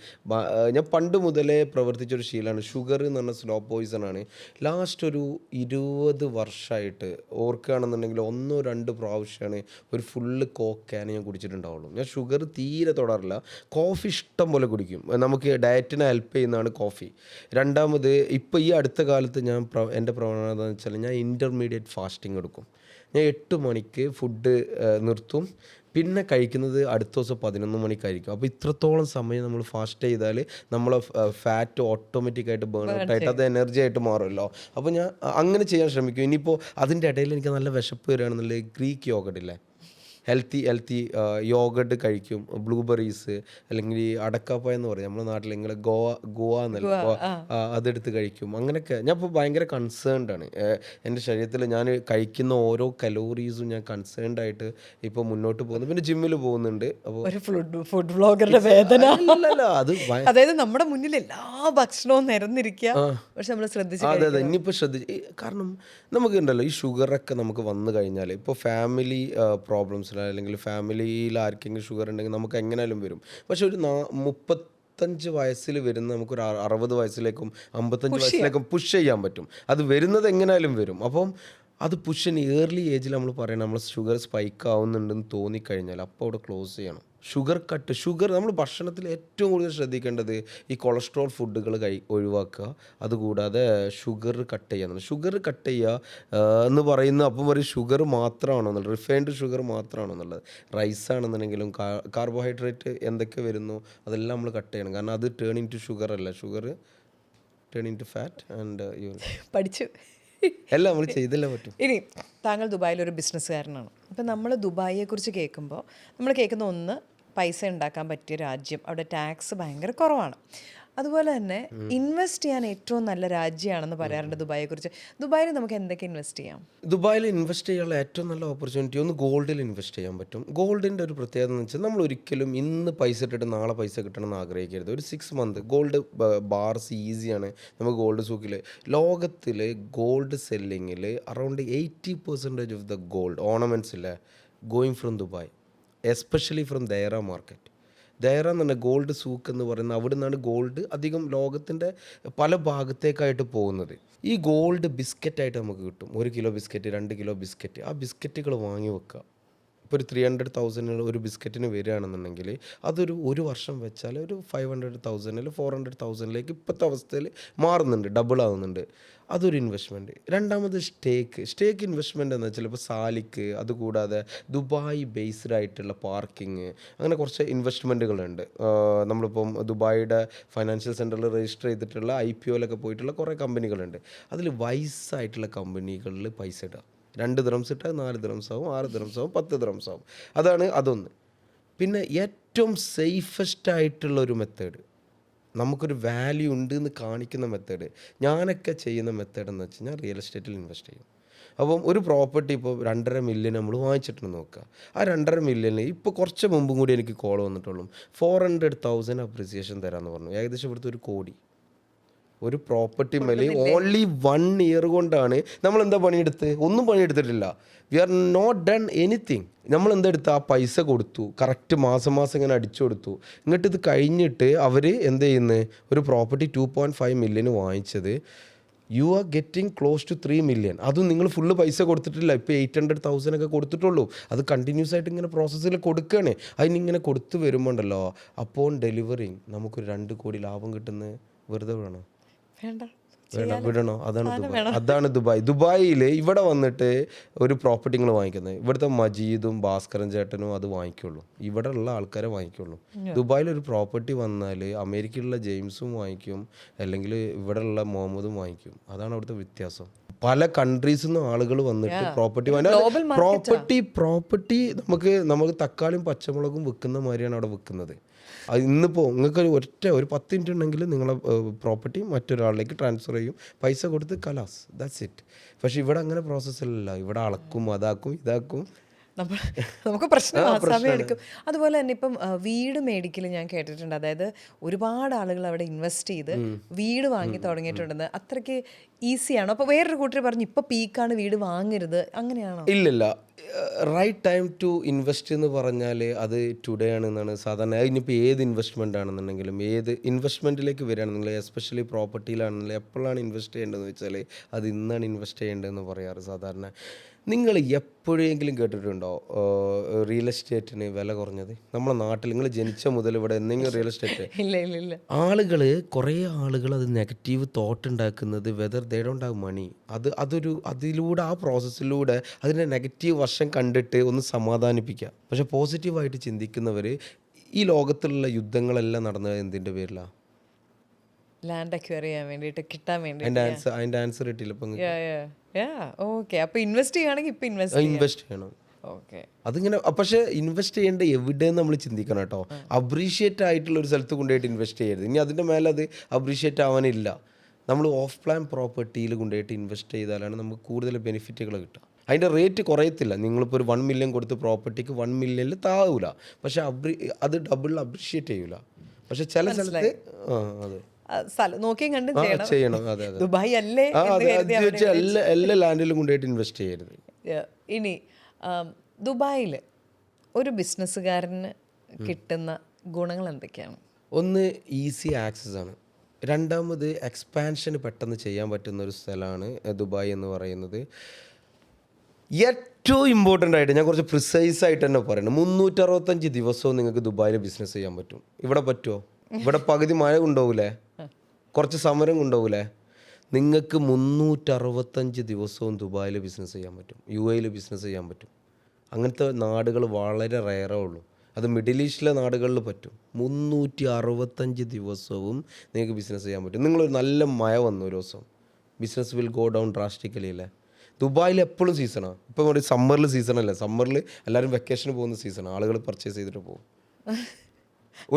A: ഞാൻ പണ്ട് മുതലേ പ്രവർത്തിച്ചൊരു ശീലമാണ്. ഷുഗർ എന്ന് പറഞ്ഞാൽ സ്ലോ പോയിസൺ ആണ്. ലാസ്റ്റ് ഒരു 20 വർഷമായിട്ട് ഓർക്കുകയാണെന്നുണ്ടെങ്കിൽ 1-2 പ്രാവശ്യമാണ് ഒരു ഫുള്ള് കോക്കാന് ഞാൻ കുടിച്ചിട്ടുണ്ടാവുള്ളൂ. ഞാൻ ഷുഗർ തീരെ തൊടാറില്ല. കോഫി ഇഷ്ടം പോലെ കുടിക്കും. നമുക്ക് ഡയറ്റിനെ ഹെൽപ്പ് ചെയ്യുന്നതാണ് കോഫി. രണ്ടാമത് ഇപ്പോൾ ഈ അടുത്ത കാലത്ത് എൻ്റെ പ്രവണത എന്ന് വെച്ചാൽ ഞാൻ ഇൻ്റർമീഡിയറ്റ് ഫാസ്റ്റിംഗ് എടുക്കും. ഞാൻ 8 മണിക്ക് ഫുഡ് നിർത്തും, പിന്നെ കഴിക്കുന്നത് അടുത്ത ദിവസം 11 മണിക്കായിരിക്കും. അപ്പോൾ ഇത്രത്തോളം സമയം നമ്മൾ ഫാസ്റ്റ് ചെയ്താൽ നമ്മളെ ഫാറ്റ് ഓട്ടോമാറ്റിക്കായിട്ട് ബേൺ ഔട്ട് ആയിട്ട് അത് എനർജി ആയിട്ട് മാറുമല്ലോ. അപ്പോൾ ഞാൻ അങ്ങനെ ചെയ്യാൻ ശ്രമിക്കും. ഇനിയിപ്പോൾ അതിൻ്റെ ഇടയിൽ എനിക്ക് നല്ല വിശപ്പ് വരികയാണെന്നുണ്ടെങ്കിൽ ഗ്രീക്ക് യോഗട്ട് ഇല്ലേ, ഹെൽത്തി യോഗട്ട് കഴിക്കും. ബ്ലൂബെറീസ് അല്ലെങ്കിൽ ഈ അടക്കാപ്പായ എന്ന് പറയും നമ്മുടെ നാട്ടിൽ, നിങ്ങൾ ഗോവ എന്നല്ല, അതെടുത്ത് കഴിക്കും. അങ്ങനെയൊക്കെ ഞാൻ ഇപ്പോൾ ഭയങ്കര കൺസേൺഡ് ആണ്. എൻ്റെ ശരീരത്തിൽ ഞാൻ കഴിക്കുന്ന ഓരോ കലോറീസും ഞാൻ കൺസേൺഡ് ആയിട്ട് ഇപ്പോൾ മുന്നോട്ട് പോകുന്നു. പിന്നെ ജിമ്മിൽ പോകുന്നുണ്ട്. അപ്പോൾ
B: ഒരു ഫുഡ് വ്ളോഗറുടെ വേദന
A: അത്
B: അതായത് നമ്മുടെ മുന്നിൽ എല്ലാ ഭക്ഷണവും നിരന്നിരിക്കുക, പക്ഷെ നമ്മൾ ശ്രദ്ധിച്ചു.
A: അതെ, ഇനിയിപ്പോൾ കാരണം നമുക്ക് ഉണ്ടല്ലോ ഈ ഷുഗറൊക്കെ നമുക്ക് വന്നു കഴിഞ്ഞാൽ ഇപ്പോൾ ഫാമിലി പ്രോബ്ലംസ് അല്ലെങ്കിൽ ഫാമിലിയിൽ ആർക്കെങ്കിലും ഷുഗർ ഉണ്ടെങ്കിൽ നമുക്ക് എങ്ങനെയാലും വരും. പക്ഷെ ഒരു 35 വയസ്സിൽ വരുന്ന നമുക്കൊരു 60 വയസ്സിലേക്കും 55 വയസ്സിലേക്കും പുഷ് ചെയ്യാൻ പറ്റും. അത് വരുന്നത് എങ്ങനെയാലും വരും. അപ്പം അത് പുഷിന് ഏർലി ഏജിൽ നമ്മൾ പറയണം, നമ്മൾ ഷുഗർ സ്പൈക്ക് ആവുന്നുണ്ടെന്ന് തോന്നിക്കഴിഞ്ഞാൽ അപ്പോൾ അവിടെ ക്ലോസ് ചെയ്യണം. ഷുഗർ നമ്മൾ ഭക്ഷണത്തിൽ ഏറ്റവും കൂടുതൽ ശ്രദ്ധിക്കേണ്ടത് ഈ കൊളസ്ട്രോൾ ഫുഡുകൾ ഒഴിവാക്കുക. അതുകൂടാതെ ഷുഗർ കട്ട് ചെയ്യുക. ഷുഗർ കട്ട് ചെയ്യുക എന്ന് പറയുന്നത് അപ്പം പറയും ഷുഗർ മാത്രമാണെന്നുള്ളത്, റിഫൈൻഡ് ഷുഗർ മാത്രമാണെന്നുള്ളത്. റൈസ് ആണെന്നുണ്ടെങ്കിലും കാർബോഹൈഡ്രേറ്റ് എന്തൊക്കെ വരുന്നു അതെല്ലാം നമ്മൾ കട്ട് ചെയ്യണം. കാരണം അത് ടേൺ ഇൻ ടു ഷുഗർ അല്ല, sugar turn in to fat and
B: പഠിച്ചു
A: എല്ലാം നമ്മൾ ചെയ്തല്ലേ പറ്റും.
B: ഇനി താങ്കൾ ദുബായിലൊരു ബിസിനസ്സുകാരനാണ്. അപ്പം നമ്മൾ ദുബായിയെക്കുറിച്ച് കേൾക്കുമ്പോൾ നമ്മൾ കേൾക്കുന്ന ഒന്ന്, പൈസ ഉണ്ടാക്കാൻ പറ്റിയ രാജ്യം, അവിടെ ടാക്സ് ഭയങ്കര കുറവാണ്. അതുപോലെ തന്നെ ഇൻവെസ്റ്റ് ചെയ്യാൻ ഏറ്റവും നല്ല രാജ്യമാണെന്ന് പറയാറുണ്ട് ദുബായിയെ കുറിച്ച്. ദുബായിൽ നമുക്ക് എന്തൊക്കെ ഇൻവെസ്റ്റ് ചെയ്യാം?
A: ദുബായിൽ ഇൻവെസ്റ്റ് ചെയ്യാനുള്ള ഏറ്റവും നല്ല ഓപ്പർച്യൂണിറ്റി ഒന്ന് ഗോൾഡിൽ ഇൻവെസ്റ്റ് ചെയ്യാൻ പറ്റും. ഗോൾഡിൻ്റെ ഒരു പ്രത്യേകത എന്ന് വെച്ചാൽ നമ്മൾ ഒരിക്കലും ഇന്ന് പൈസ ഇട്ടിട്ട് നാളെ പൈസ കിട്ടണമെന്ന് ആഗ്രഹിക്കരുത്. ഒരു 6 മന്ത് ഗോൾഡ് ബാർസ് ഈസിയാണ്. നമുക്ക് ഗോൾഡ് സൂക്കിൽ ലോകത്തിൽ ഗോൾഡ് സെല്ലിങ്ങിൽ around 80% of the gold ornaments ഇല്ലേ going from Dubai, especially from Deira market. Deira എന്ന് പറഞ്ഞാൽ ഗോൾഡ് സൂക്ക് എന്ന് പറയുന്നത് അവിടെ നിന്നാണ് ഗോൾഡ് അധികം ലോകത്തിൻ്റെ പല ഭാഗത്തേക്കായിട്ട് പോകുന്നത്. ഈ ഗോൾഡ് ബിസ്ക്കറ്റായിട്ട് നമുക്ക് കിട്ടും. 1 കിലോ ബിസ്ക്കറ്റ്, 2 കിലോ ബിസ്ക്കറ്റ്. ആ ബിസ്ക്കറ്റുകൾ വാങ്ങി വെക്കുക. ഇപ്പോൾ ഒരു 300,000 ഒരു ബിസ്ക്കറ്റിന് വരികയാണെന്നുണ്ടെങ്കിൽ അതൊരു 1 വർഷം വെച്ചാൽ ഒരു 500,000 400,000 ഇപ്പോഴത്തെ അവസ്ഥയിൽ മാറുന്നുണ്ട്, ഡബിൾ ആവുന്നുണ്ട്. അതൊരു ഇൻവെസ്റ്റ്മെൻറ്റ്. രണ്ടാമത് സ്റ്റേക്ക് ഇൻവെസ്റ്റ്മെൻറ്റ് എന്ന് വെച്ചാൽ ഇപ്പോൾ സാലിക്ക്, അതുകൂടാതെ ദുബായ് ബേസ്ഡ് ആയിട്ടുള്ള പാർക്കിങ്, അങ്ങനെ കുറച്ച് ഇൻവെസ്റ്റ്മെൻറ്റുകളുണ്ട്. നമ്മളിപ്പം ദുബായിയുടെ ഫൈനാൻഷ്യൽ സെൻറ്ററിൽ രജിസ്റ്റർ ചെയ്തിട്ടുള്ള IPOയിലൊക്കെ പോയിട്ടുള്ള കുറേ കമ്പനികളുണ്ട്. അതിൽ വൈസായിട്ടുള്ള കമ്പനികളിൽ പൈസ ഇടുക. 2 ദിറംസ് ഇട്ടാൽ 4 ദിറംസ് ആവും, 6 ദിറംസ് ആവും, 10 ദിറംസ് ആവും. അതാണ് അതൊന്ന്. പിന്നെ ഏറ്റവും സേഫസ്റ്റ് ആയിട്ടുള്ള ഒരു മെത്തേഡ്, നമുക്കൊരു വാല്യൂ ഉണ്ട് എന്ന് കാണിക്കുന്ന മെത്തേഡ്, ഞാനൊക്കെ ചെയ്യുന്ന മെത്തേഡ് എന്ന് വെച്ച് കഴിഞ്ഞാൽ റിയൽ എസ്റ്റേറ്റിൽ ഇൻവെസ്റ്റ് ചെയ്യും. അപ്പം ഒരു പ്രോപ്പർട്ടി ഇപ്പോൾ 2.5 മില്യൺ നമ്മൾ വാങ്ങിച്ചിട്ടുണ്ടെന്ന് നോക്കുക. ആ 2.5 മില്യണിൽ ഇപ്പോൾ കുറച്ച് മുമ്പും കൂടി എനിക്ക് കോൾ വന്നിട്ടുള്ളൂ. 400,000 അപ്രിസിയേഷൻ തരാമെന്ന് പറഞ്ഞു. ഏകദേശം ഇവിടുത്തെ 1 കോടി. ഒരു പ്രോപ്പർട്ടി മേലെ ഓൺലി 1 ഇയർ കൊണ്ടാണ് നമ്മൾ എന്താ പണിയെടുത്ത്? ഒന്നും പണിയെടുത്തിട്ടില്ല. We are not done anything. നമ്മൾ എന്താ എടുത്ത് ആ പൈസ കൊടുത്തു, കറക്റ്റ് മാസം ഇങ്ങനെ അടിച്ചു കൊടുത്തു. എന്നിട്ട് ഇത് കഴിഞ്ഞിട്ട് അവർ എന്ത് ചെയ്യുന്നത്? ഒരു പ്രോപ്പർട്ടി 2.5 മില്യൺ വാങ്ങിച്ചത് you are getting close to 3 million. അതും നിങ്ങൾ ഫുള്ള് പൈസ കൊടുത്തിട്ടില്ല. ഇപ്പോൾ 800,000 ഒക്കെ കൊടുത്തിട്ടുള്ളൂ. അത് കണ്ടിന്യൂസ് ആയിട്ട് ഇങ്ങനെ പ്രോസസ്സിൽ കൊടുക്കുകയാണ്. അതിനിങ്ങനെ കൊടുത്തു വരുമ്പോൾ ഉണ്ടല്ലോ, അപ്പോൾ ഡെലിവറിങ് നമുക്കൊരു 2 കോടി ലാഭം കിട്ടുന്നത് വെറുതെ വേണം? വിടണോ? അതാണ് ദുബായ്. ദുബായിൽ ഇവിടെ വന്നിട്ട് ഒരു പ്രോപ്പർട്ടി നിങ്ങൾ വാങ്ങിക്കുന്നത്, ഇവിടുത്തെ മജീദും ഭാസ്കരൻ ചേട്ടനും അത് വാങ്ങിക്കുള്ളൂ. ഇവിടെ ഉള്ള ആൾക്കാരെ വാങ്ങിക്കുള്ളൂ. ദുബായിൽ ഒരു പ്രോപ്പർട്ടി വന്നാൽ അമേരിക്കയിലുള്ള ജെയിംസും വാങ്ങിക്കും, അല്ലെങ്കിൽ ഇവിടെ ഉള്ള മുഹമ്മദും വാങ്ങിക്കും. അതാണ് അവിടുത്തെ വ്യത്യാസം. പല കൺട്രീസിൽ നിന്നും ആളുകൾ വന്നിട്ട് പ്രോപ്പർട്ടി നമുക്ക് തക്കാളിയും പച്ചമുളകും വിൽക്കുന്ന മാതിരിയാണ് അവിടെ വിൽക്കുന്നത്. അത് ഇന്നിപ്പോൾ നിങ്ങൾക്ക് ഒരു 10 മിനിറ്റ് ഉണ്ടെങ്കിൽ നിങ്ങളെ പ്രോപ്പർട്ടി മറ്റൊരാളിലേക്ക് ട്രാൻസ്ഫർ ചെയ്യും, പൈസ കൊടുത്ത് കലാസ്, ദാറ്റ്സ് ഇറ്റ്. പക്ഷെ ഇവിടെ അങ്ങനെ പ്രോസസ്സല്ല. ഇവിടെ അളക്കും, അതാക്കും, ഇതാക്കും.
B: നമുക്ക് പ്രശ്നം സമയമെടുക്കും. അതുപോലെ തന്നെ ഇപ്പം വീട് മേടിക്കൽ ഞാൻ കേട്ടിട്ടുണ്ട്. അതായത് ഒരുപാട് ആളുകൾ അവിടെ ഇൻവെസ്റ്റ് ചെയ്ത് വീട് വാങ്ങി തുടങ്ങിയിട്ടുണ്ടെന്ന്. അത്രയ്ക്ക് ഈസിയാണോ? അപ്പോൾ വേറൊരു കൂട്ടർ പറഞ്ഞു ഇപ്പോൾ പീക്കാണ്, വീട് വാങ്ങരുത്, അങ്ങനെയാണോ?
A: ഇല്ലില്ല. റൈറ്റ് ടൈം ടു ഇൻവെസ്റ്റ് എന്ന് പറഞ്ഞാൽ അത് ടുഡേ ആണെന്നാണ് സാധാരണ. ഇനിയിപ്പോൾ ഏത് ഇൻവെസ്റ്റ്മെൻ്റ് ആണെന്നുണ്ടെങ്കിലും, ഏത് ഇൻവെസ്റ്റ്മെൻറ്റിലേക്ക് വരികയാണെന്നുണ്ടെങ്കിൽ, എസ്പെഷ്യലി പ്രോപ്പർട്ടിയിലാണെന്നുണ്ടെങ്കിൽ എപ്പോഴാണ് ഇൻവെസ്റ്റ് ചെയ്യേണ്ടതെന്ന് വെച്ചാൽ അത് ഇന്നാണ് ഇൻവെസ്റ്റ് ചെയ്യേണ്ടതെന്ന് പറയാറ് സാധാരണ. നിങ്ങൾ എപ്പോഴെങ്കിലും കേട്ടിട്ടുണ്ടോ റിയൽ എസ്റ്റേറ്റിന് വില കുറഞ്ഞത്? നമ്മളെ നാട്ടിൽ നിങ്ങൾ ജനിച്ച മുതൽ ഇവിടെ എന്തെങ്കിലും റിയൽ എസ്റ്റേറ്റ്?
B: ഇല്ല.
A: കുറേ ആളുകൾ അത് നെഗറ്റീവ് തോട്ട് ഉണ്ടാക്കുന്നത് whether they don't have money. അതിലൂടെ ആ പ്രോസസ്സിലൂടെ അതിൻ്റെ നെഗറ്റീവ് വശം കണ്ടിട്ട് ഒന്ന് സമാധാനിപ്പിക്കുക. പക്ഷെ പോസിറ്റീവായിട്ട് ചിന്തിക്കുന്നവർ ഈ ലോകത്തിലുള്ള യുദ്ധങ്ങളെല്ലാം നടന്നത് എന്തിൻ്റെ പേരിലാണ്?
B: ലാൻഡ് അക്വയർ ചെയ്യാൻ വേണ്ടിയിട്ട്, കിട്ടാൻ വേണ്ടി.
A: അതിൻ്റെ ആൻസർ കിട്ടിയില്ല. ഇപ്പം
B: ഓക്കെ. അപ്പോൾ ഇൻവെസ്റ്റ് ചെയ്യുകയാണെങ്കിൽ ഇപ്പം
A: ഇൻവെസ്റ്റ് ചെയ്യണം.
B: ഓക്കെ.
A: അതിങ്ങനെ പക്ഷേ ഇൻവെസ്റ്റ് ചെയ്യേണ്ട എവിടെയെന്ന് നമ്മൾ ചിന്തിക്കണം കേട്ടോ. അപ്രീഷിയേറ്റ് ആയിട്ടുള്ള ഒരു സ്ഥലത്ത് കൊണ്ടുപോയിട്ട് ഇൻവെസ്റ്റ് ചെയ്യരുത്. ഇനി അതിൻ്റെ മേലെ അത് അപ്രീഷിയേറ്റ് ആവാനില്ല. നമ്മൾ ഓഫ് പ്ലാൻ പ്രോപ്പർട്ടിയിൽ കൊണ്ടുപോയിട്ട് ഇൻവെസ്റ്റ് ചെയ്താലാണ് നമുക്ക് കൂടുതൽ ബെനിഫിറ്റുകൾ കിട്ടുക. അതിൻ്റെ റേറ്റ് കുറയത്തില്ല. നിങ്ങളിപ്പോൾ ഒരു 1 മില്യൺ കൊടുത്ത് പ്രോപ്പർട്ടിക്ക് 1 മില്യണിൽ താവില്ല. പക്ഷേ അത് ഡബിൾ അപ്രീഷിയേറ്റ് ചെയ്യൂല. പക്ഷെ ചില സ്ഥലത്ത്
B: നോക്കിയും കണ്ടും
A: ചെയ്യണം. അതെ.
B: ദുബായ് അല്ലേ
A: എല്ലാ ലാൻഡിലും കൊണ്ടുപോയിട്ട് ഇൻവെസ്റ്റ് ചെയ്യരുത്.
B: ഇനി ദുബായിൽ ഒരു ബിസിനസ്സുകാരന് കിട്ടുന്ന ഗുണങ്ങൾ എന്തൊക്കെയാണ്?
A: ഒന്ന്, ഈസി ആക്സസ് ആണ്. രണ്ടാമത്, എക്സ്പാൻഷന് പെട്ടെന്ന് ചെയ്യാൻ പറ്റുന്ന ഒരു സ്ഥലമാണ് ദുബായ് എന്ന് പറയുന്നത്. ഏറ്റവും ഇമ്പോർട്ടൻ്റ് ആയിട്ട് ഞാൻ കുറച്ച് പ്രിസൈസ് ആയിട്ട് തന്നെ പറയുന്നത്, 365 ദിവസവും നിങ്ങൾക്ക് ദുബായിൽ ബിസിനസ് ചെയ്യാൻ പറ്റും. ഇവിടെ പറ്റുമോ? ഇവിടെ പകുതി മഴ കൊണ്ടുപോകൂലേ, കുറച്ച് സമരം കൊണ്ടുപോകൂലേ? നിങ്ങൾക്ക് 365 ദിവസവും ദുബായിൽ ബിസിനസ് ചെയ്യാൻ പറ്റും, UAE ബിസിനസ് ചെയ്യാൻ പറ്റും. അങ്ങനത്തെ നാടുകൾ വളരെ റെയറേ ഉള്ളൂ. അത് മിഡിൽ ഈസ്റ്റിലെ നാടുകളിൽ പറ്റും. 365 ദിവസവും നിങ്ങൾക്ക് ബിസിനസ് ചെയ്യാൻ പറ്റും. നിങ്ങളൊരു നല്ല മഴ വന്നു ഒരു ദിവസം, business will go down drastically അല്ലേ? ദുബായിൽ എപ്പോഴും സീസണാണ്. ഇപ്പം ഒരു സമ്മറിൽ സീസണല്ല, സമ്മറിൽ എല്ലാവരും വെക്കേഷന് പോകുന്ന സീസണാണ്. ആളുകൾ പർച്ചേസ് ചെയ്തിട്ട് പോകും.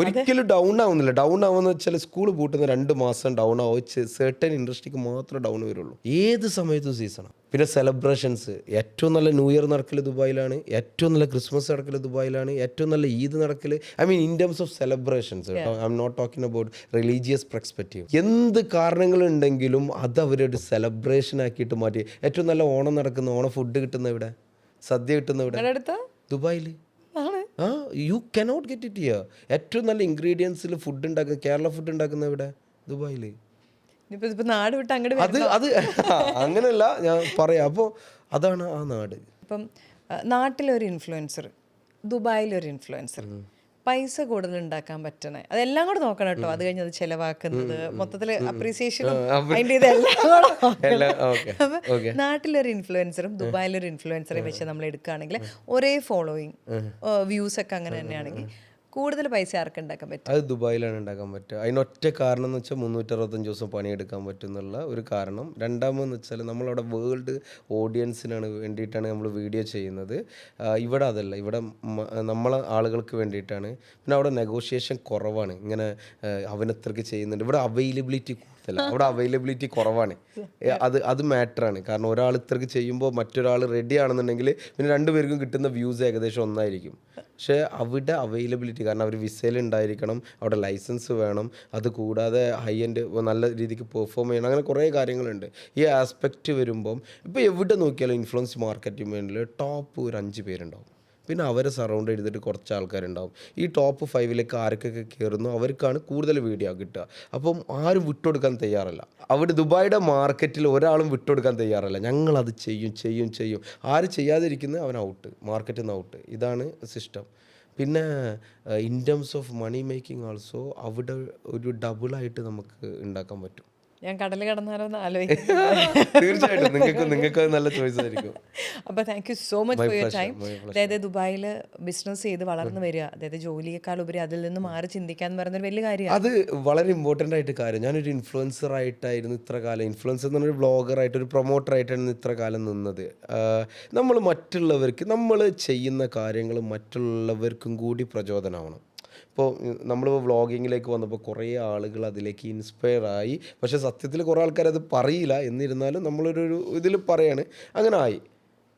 A: ഒരിക്കലും ഡൗൺ ആവുന്നില്ല. ഡൗൺ ആവുന്ന വെച്ചാൽ സ്കൂൾ പൂട്ടുന്ന 2 മാസം ഡൗൺ ആവും. സെർട്ടൻ ഇൻഡസ്ട്രിക്ക് മാത്രമേ ഡൗൺ വരുള്ളൂ. ഏത് സമയത്തും സീസണാണ്. പിന്നെ സെലിബ്രേഷൻസ്, ഏറ്റവും നല്ല ന്യൂ ഇയർ നടക്കൽ ദുബായിലാണ്, ഏറ്റവും നല്ല ക്രിസ്മസ് നടക്കൽ ദുബായിലാണ്, ഏറ്റവും നല്ല ഈദ് നടക്കൽ, I mean in terms of celebrations കേട്ടോ. I'm not talking about religious perspective. എന്ത് കാരണങ്ങളുണ്ടെങ്കിലും അത് അവരൊരു സെലിബ്രേഷൻ ആക്കിയിട്ട് മാറ്റി. ഏറ്റവും നല്ല ഓണം നടക്കുന്ന, ഓണം ഫുഡ് കിട്ടുന്ന ഇവിടെ, സദ്യ കിട്ടുന്ന ഇവിടെ, ദുബായിൽ. You cannot get it here. ഏറ്റവും നല്ല ഇൻഗ്രീഡിയൻസിൽ ഫുഡ് ഉണ്ടാക്കുന്ന, കേരള ഫുഡ് ഉണ്ടാക്കുന്ന ഇവിടെ, ദുബായിൽ.
B: നാട് വിട്ട് അങ്ങോട്ട്
A: അത് അങ്ങനെയല്ല ഞാൻ പറയാം. അപ്പോൾ അതാണ് ആ നാട്.
B: ഇപ്പം നാട്ടിലൊരു ഇൻഫ്ലുവൻസർ, ദുബായിലൊരു ഇൻഫ്ലുവൻസർ, പൈസ കൂടുതൽ ഉണ്ടാക്കാൻ പറ്റണേ, അതെല്ലാം കൂടെ നോക്കണം കേട്ടോ. അത് കഴിഞ്ഞ് അത് ചെലവാക്കുന്നത്, മൊത്തത്തിൽ അപ്രീസിയേഷനും അതിൻ്റെ ഇതെല്ലാം കൂടെ. അപ്പൊ നാട്ടിലൊരു ഇൻഫ്ലുവൻസറും ദുബായിലൊരു ഇൻഫ്ലുവൻസറെ വെച്ച് നമ്മൾ എടുക്കുകയാണെങ്കിൽ ഒരേ ഫോളോയിങ് വ്യൂസ് ഒക്കെ അങ്ങനെ തന്നെയാണെങ്കിൽ കൂടുതൽ പൈസ ആർക്ക് ഉണ്ടാക്കാൻ പറ്റും?
A: അത് ദുബായിലാണ് ഉണ്ടാക്കാൻ പറ്റുക. അതിനൊറ്റ കാരണം എന്ന് വെച്ചാൽ 365 ദിവസം പണിയെടുക്കാൻ പറ്റും എന്നുള്ള ഒരു കാരണം. രണ്ടാമതെന്ന് വെച്ചാൽ നമ്മളവിടെ വേൾഡ് ഓഡിയൻസിനാണ് വേണ്ടിയിട്ടാണ് നമ്മൾ വീഡിയോ ചെയ്യുന്നത്. ഇവിടെ അതല്ല, ഇവിടെ നമ്മളെ ആളുകൾക്ക് വേണ്ടിയിട്ടാണ്. പിന്നെ അവിടെ നെഗോഷിയേഷൻ കുറവാണ്. ഇങ്ങനെ അവനത്രയ്ക്ക് ചെയ്യുന്നുണ്ട്. ഇവിടെ അവൈലബിലിറ്റി കൂടുതല, അവിടെ അവൈലബിലിറ്റി കുറവാണ്. അത് മാറ്ററാണ്. കാരണം ഒരാൾ ഇത്രയ്ക്ക് ചെയ്യുമ്പോൾ മറ്റൊരാൾ റെഡി ആണെന്നുണ്ടെങ്കിൽ പിന്നെ രണ്ടുപേർക്കും കിട്ടുന്ന വ്യൂസ് ഏകദേശം ഒന്നായിരിക്കും. പക്ഷേ അവിടെ അവൈലബിലിറ്റി, കാരണം അവർ വിസയിൽ ഉണ്ടായിരിക്കണം, അവിടെ ലൈസൻസ് വേണം, അത് കൂടാതെ ഹൈ എൻഡ് നല്ല രീതിക്ക് പെർഫോം ചെയ്യണം, അങ്ങനെ കുറേ കാര്യങ്ങളുണ്ട്. ഈ ആസ്പെക്റ്റ് വരുമ്പം ഇപ്പോൾ എവിടെ നോക്കിയാലും ഇൻഫ്ലുവൻസ് മാർക്കറ്റിംഗിൽ ടോപ്പ് ഒരു 5 പേരുണ്ടാവും. പിന്നെ അവരെ സറൗണ്ട് ചെയ്തിട്ട് കുറച്ച് ആൾക്കാരുണ്ടാവും. ഈ ടോപ്പ് 5 ആർക്കൊക്കെ കയറുന്നു അവർക്കാണ് കൂടുതൽ വീഡിയോ കിട്ടുക. അപ്പം ആരും വിട്ടുകൊടുക്കാൻ തയ്യാറല്ല. അവിടെ ദുബായിയുടെ മാർക്കറ്റിൽ ഒരാളും വിട്ടുകൊടുക്കാൻ തയ്യാറല്ല. ഞങ്ങളത് ചെയ്യും. ആര് ചെയ്യാതിരിക്കുന്നത് അവൻ ഔട്ട്, മാർക്കറ്റിൽ നിന്ന് ഔട്ട്. ഇതാണ് സിസ്റ്റം. പിന്നെ in terms of money making also അവിടെ ഒരു ഡബിളായിട്ട് നമുക്ക് ഉണ്ടാക്കാൻ പറ്റും.
B: ഞാൻ കടൽ കടന്നാലോ എന്ന് ആലോചിക്കുന്നു.
A: തീർച്ചയായിട്ടും നിങ്ങൾക്ക് നല്ല ചോയ്സ് ആയിരിക്കും.
B: അപ്പോൾ thank you so much for your time. അതായത് ദുബായിൽ ബിസിനസ് ചെയ്ത് വളർന്നു വരിക, അതായത് ജോലിയേക്കാൾ ഉപരി അതിൽ നിന്ന് മാറി ചിന്തിക്കുക എന്ന് പറയുന്നൊരു വലിയ കാര്യമാണ്.
A: അത് വളരെ ഇമ്പോർട്ടൻ്റ് ആയിട്ട് കാര്യം. ഞാനൊരു ഇൻഫ്ലുവൻസർ ആയിട്ടായിരുന്നു ഇത്ര കാലം, ഇൻഫ്ലുവൻസർ എന്ന് പറഞ്ഞൊരു വ്ളോഗറായിട്ട്, ഒരു പ്രൊമോട്ടറായിട്ടായിരുന്നു ഇത്ര കാലം നിന്നത്. നമ്മൾ മറ്റുള്ളവർക്ക്, നമ്മൾ ചെയ്യുന്ന കാര്യങ്ങൾ മറ്റുള്ളവർക്കും കൂടി പ്രചോദനമാവണം. ഇപ്പോൾ നമ്മൾ വ്ളോഗിങ്ങിലേക്ക് വന്നപ്പോൾ കുറേ ആളുകൾ അതിലേക്ക് ഇൻസ്പയർ ആയി. പക്ഷേ സത്യത്തിൽ കുറേ ആൾക്കാരത് പറയില്ല. എന്നിരുന്നാലും നമ്മളൊരു ഇതിൽ പറയാണ്, അങ്ങനെ ആയി.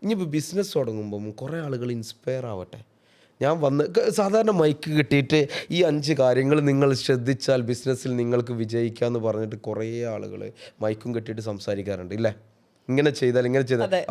A: ഇനിയിപ്പോൾ ബിസിനസ് തുടങ്ങുമ്പം കുറേ ആളുകൾ ഇൻസ്പയർ ആവട്ടെ. ഞാൻ സാധാരണ മൈക്ക് കിട്ടിയിട്ട് ഈ 5 കാര്യങ്ങൾ നിങ്ങൾ ശ്രദ്ധിച്ചാൽ ബിസിനസ്സിൽ നിങ്ങൾക്ക് വിജയിക്കാമെന്ന് പറഞ്ഞിട്ട് കുറേ ആളുകൾ മൈക്കും കെട്ടിയിട്ട് സംസാരിക്കാറുണ്ട്, ഇല്ലേ? ഇങ്ങനെ ചെയ്താൽ.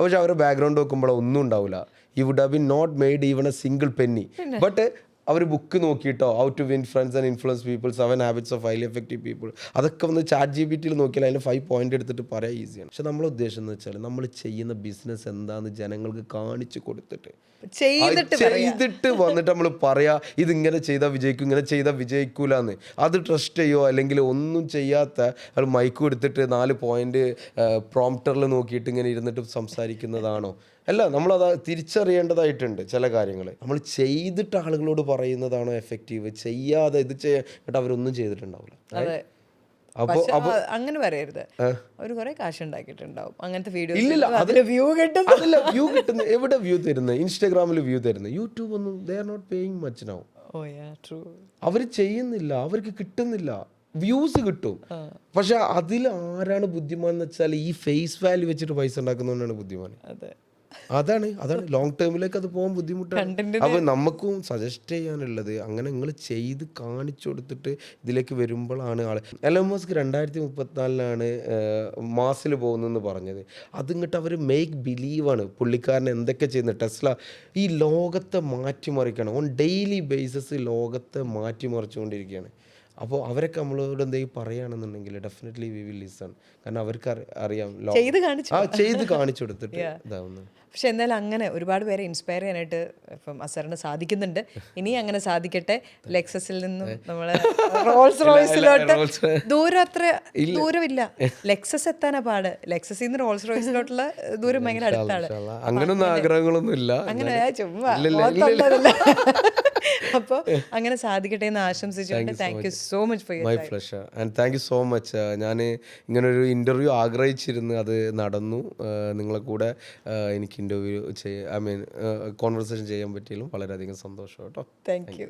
A: പക്ഷേ അവരുടെ ബാക്ക്ഗ്രൗണ്ട് നോക്കുമ്പോൾ ഒന്നും ഉണ്ടാവില്ല. You would have been not made even a single penny. But അവർ ബുക്ക് നോക്കിയിട്ടോ, how to win friends and influence people, 7 habits of highly effective people, അതൊക്കെ വന്ന് ChatGPT നോക്കിയാൽ അതിന് 5 പോയിന്റ് എടുത്തിട്ട് പറയാൻ ഈസിയാണ്. പക്ഷെ നമ്മളെ ഉദ്ദേശം എന്ന് വെച്ചാൽ നമ്മൾ ചെയ്യുന്ന ബിസിനസ് എന്താണെന്ന് ജനങ്ങൾക്ക് കാണിച്ചു കൊടുത്തിട്ട് ചെയ്തിട്ട് വന്നിട്ട് നമ്മൾ പറയാ ഇതിങ്ങനെ ചെയ്താൽ വിജയിക്കും, ഇങ്ങനെ ചെയ്താൽ വിജയിക്കൂലെന്ന്. അത് ട്രസ്റ്റ് ചെയ്യോ, അല്ലെങ്കിൽ ഒന്നും ചെയ്യാത്ത അത് മൈക്ക് എടുത്തിട്ട് 4 പോയിന്റ് പ്രോംപ്റ്ററിൽ നോക്കിയിട്ട് ഇങ്ങനെ ഇരുന്നിട്ട് സംസാരിക്കുന്നതാണോ? അല്ല, നമ്മളത് തിരിച്ചറിയേണ്ടതായിട്ടുണ്ട്. ചില കാര്യങ്ങൾ നമ്മൾ ചെയ്തിട്ട് ആളുകളോട് പറയുന്നതാണോ എഫക്റ്റീവ്, ചെയ്യാതെ ഇത് എന്നിട്ട് അവരൊന്നും ചെയ്തിട്ടുണ്ടാവില്ല.
B: അങ്ങനെ പറയരുത്. ഒരു കുറെ കാശ് ഉണ്ടാക്കിയിട്ടുണ്ടാവും അങ്ങനത്തെ വീഡിയോ.
A: ഇല്ല, വ്യൂ കിട്ടുന്ന എവിടെ വ്യൂ തരുന്നത്? ഇൻസ്റ്റാഗ്രാമിൽ വ്യൂ തരുന്നത്. യൂട്യൂബ് ഒന്നും they are not paying much now. അവർ ചെയ്യുന്നില്ല, അവർക്ക് കിട്ടുന്നില്ല. വ്യൂസ് കിട്ടും, പക്ഷെ അതിൽ ആരാണ് ബുദ്ധിമാൻ എന്ന് വെച്ചാൽ ഈ ഫേസ് വാല്യൂ വെച്ചിട്ട് പൈസ ഉണ്ടാക്കുന്നതുകൊണ്ടാണ് ബുദ്ധിമാൻ. അതാണ് ലോങ് ടേമിലേക്ക് അത് പോകാൻ ബുദ്ധിമുട്ടാണ്. അപ്പോൾ നമുക്കും സജസ്റ്റ് ചെയ്യാനുള്ളത് അങ്ങനെ നിങ്ങൾ ചെയ്ത് കാണിച്ചു കൊടുത്തിട്ട് ഇതിലേക്ക് വരുമ്പോഴാണ് ആൾ. എലോൺ മസ്ക് 2034 മാസിൽ പോകുന്നെന്ന് പറഞ്ഞത്. അതിങ്ങോട്ട് അവർ മേക്ക് ബിലീവാണ്. പുള്ളിക്കാരൻ എന്തൊക്കെ ചെയ്യുന്നത്, ടെസ്ല ഈ ലോകത്തെ മാറ്റിമറിക്കണം. ഓൺ ഡെയിലി ബേസിസ് ലോകത്തെ മാറ്റിമറിച്ചുകൊണ്ടിരിക്കുകയാണ്. അപ്പോൾ അവരൊക്കെ നമ്മളോട് എന്തെങ്കിലും പറയുകയാണെന്നുണ്ടെങ്കിൽ ഡെഫിനറ്റ്ലി വി വിൽ ലിസൺ. കാരണം അവർക്ക് അറിയാം ചെയ്ത് കാണിച്ചു കൊടുത്തിട്ട് ഇതാവുന്നത്.
B: പക്ഷെ എന്തായാലും അങ്ങനെ ഒരുപാട് പേരെ ഇൻസ്പയർ ചെയ്യാനായിട്ട് ഇപ്പം അസറിന് സാധിക്കുന്നുണ്ട്. ഇനി അങ്ങനെ സാധിക്കട്ടെ. ലെക്സസിൽ നിന്നും നമ്മള് റോൾസ് റോയ്സിലോട്ട് ദൂരമില്ല. ലെക്സസ് എത്താനാ പാട്. ലെക്സസിൽ നിന്ന് റോൾസ് റോയ്സിലോട്ടുള്ള ദൂരം ഭയങ്കര അടുത്താണ്.
A: അങ്ങനൊന്നും ആഗ്രഹങ്ങളൊന്നും ഇല്ല.
B: അങ്ങനെ ചുമ്മാ അപ്പോൾ അങ്ങനെ സാധിക്കട്ടെ എന്ന് ആശംസിച്ചുകൊണ്ട് thank you so much for your time.
A: My pleasure and thank you so much. ഞാൻ ഇങ്ങനൊരു ഇൻ്റർവ്യൂ ആഗ്രഹിച്ചിരുന്നു, അത് നടന്നു. നിങ്ങളെ കൂടെ എനിക്ക് ഇൻ്റർവ്യൂ കോൺവെർസേഷൻ ചെയ്യാൻ പറ്റിയാലും വളരെയധികം സന്തോഷം കേട്ടോ.
B: Thank you.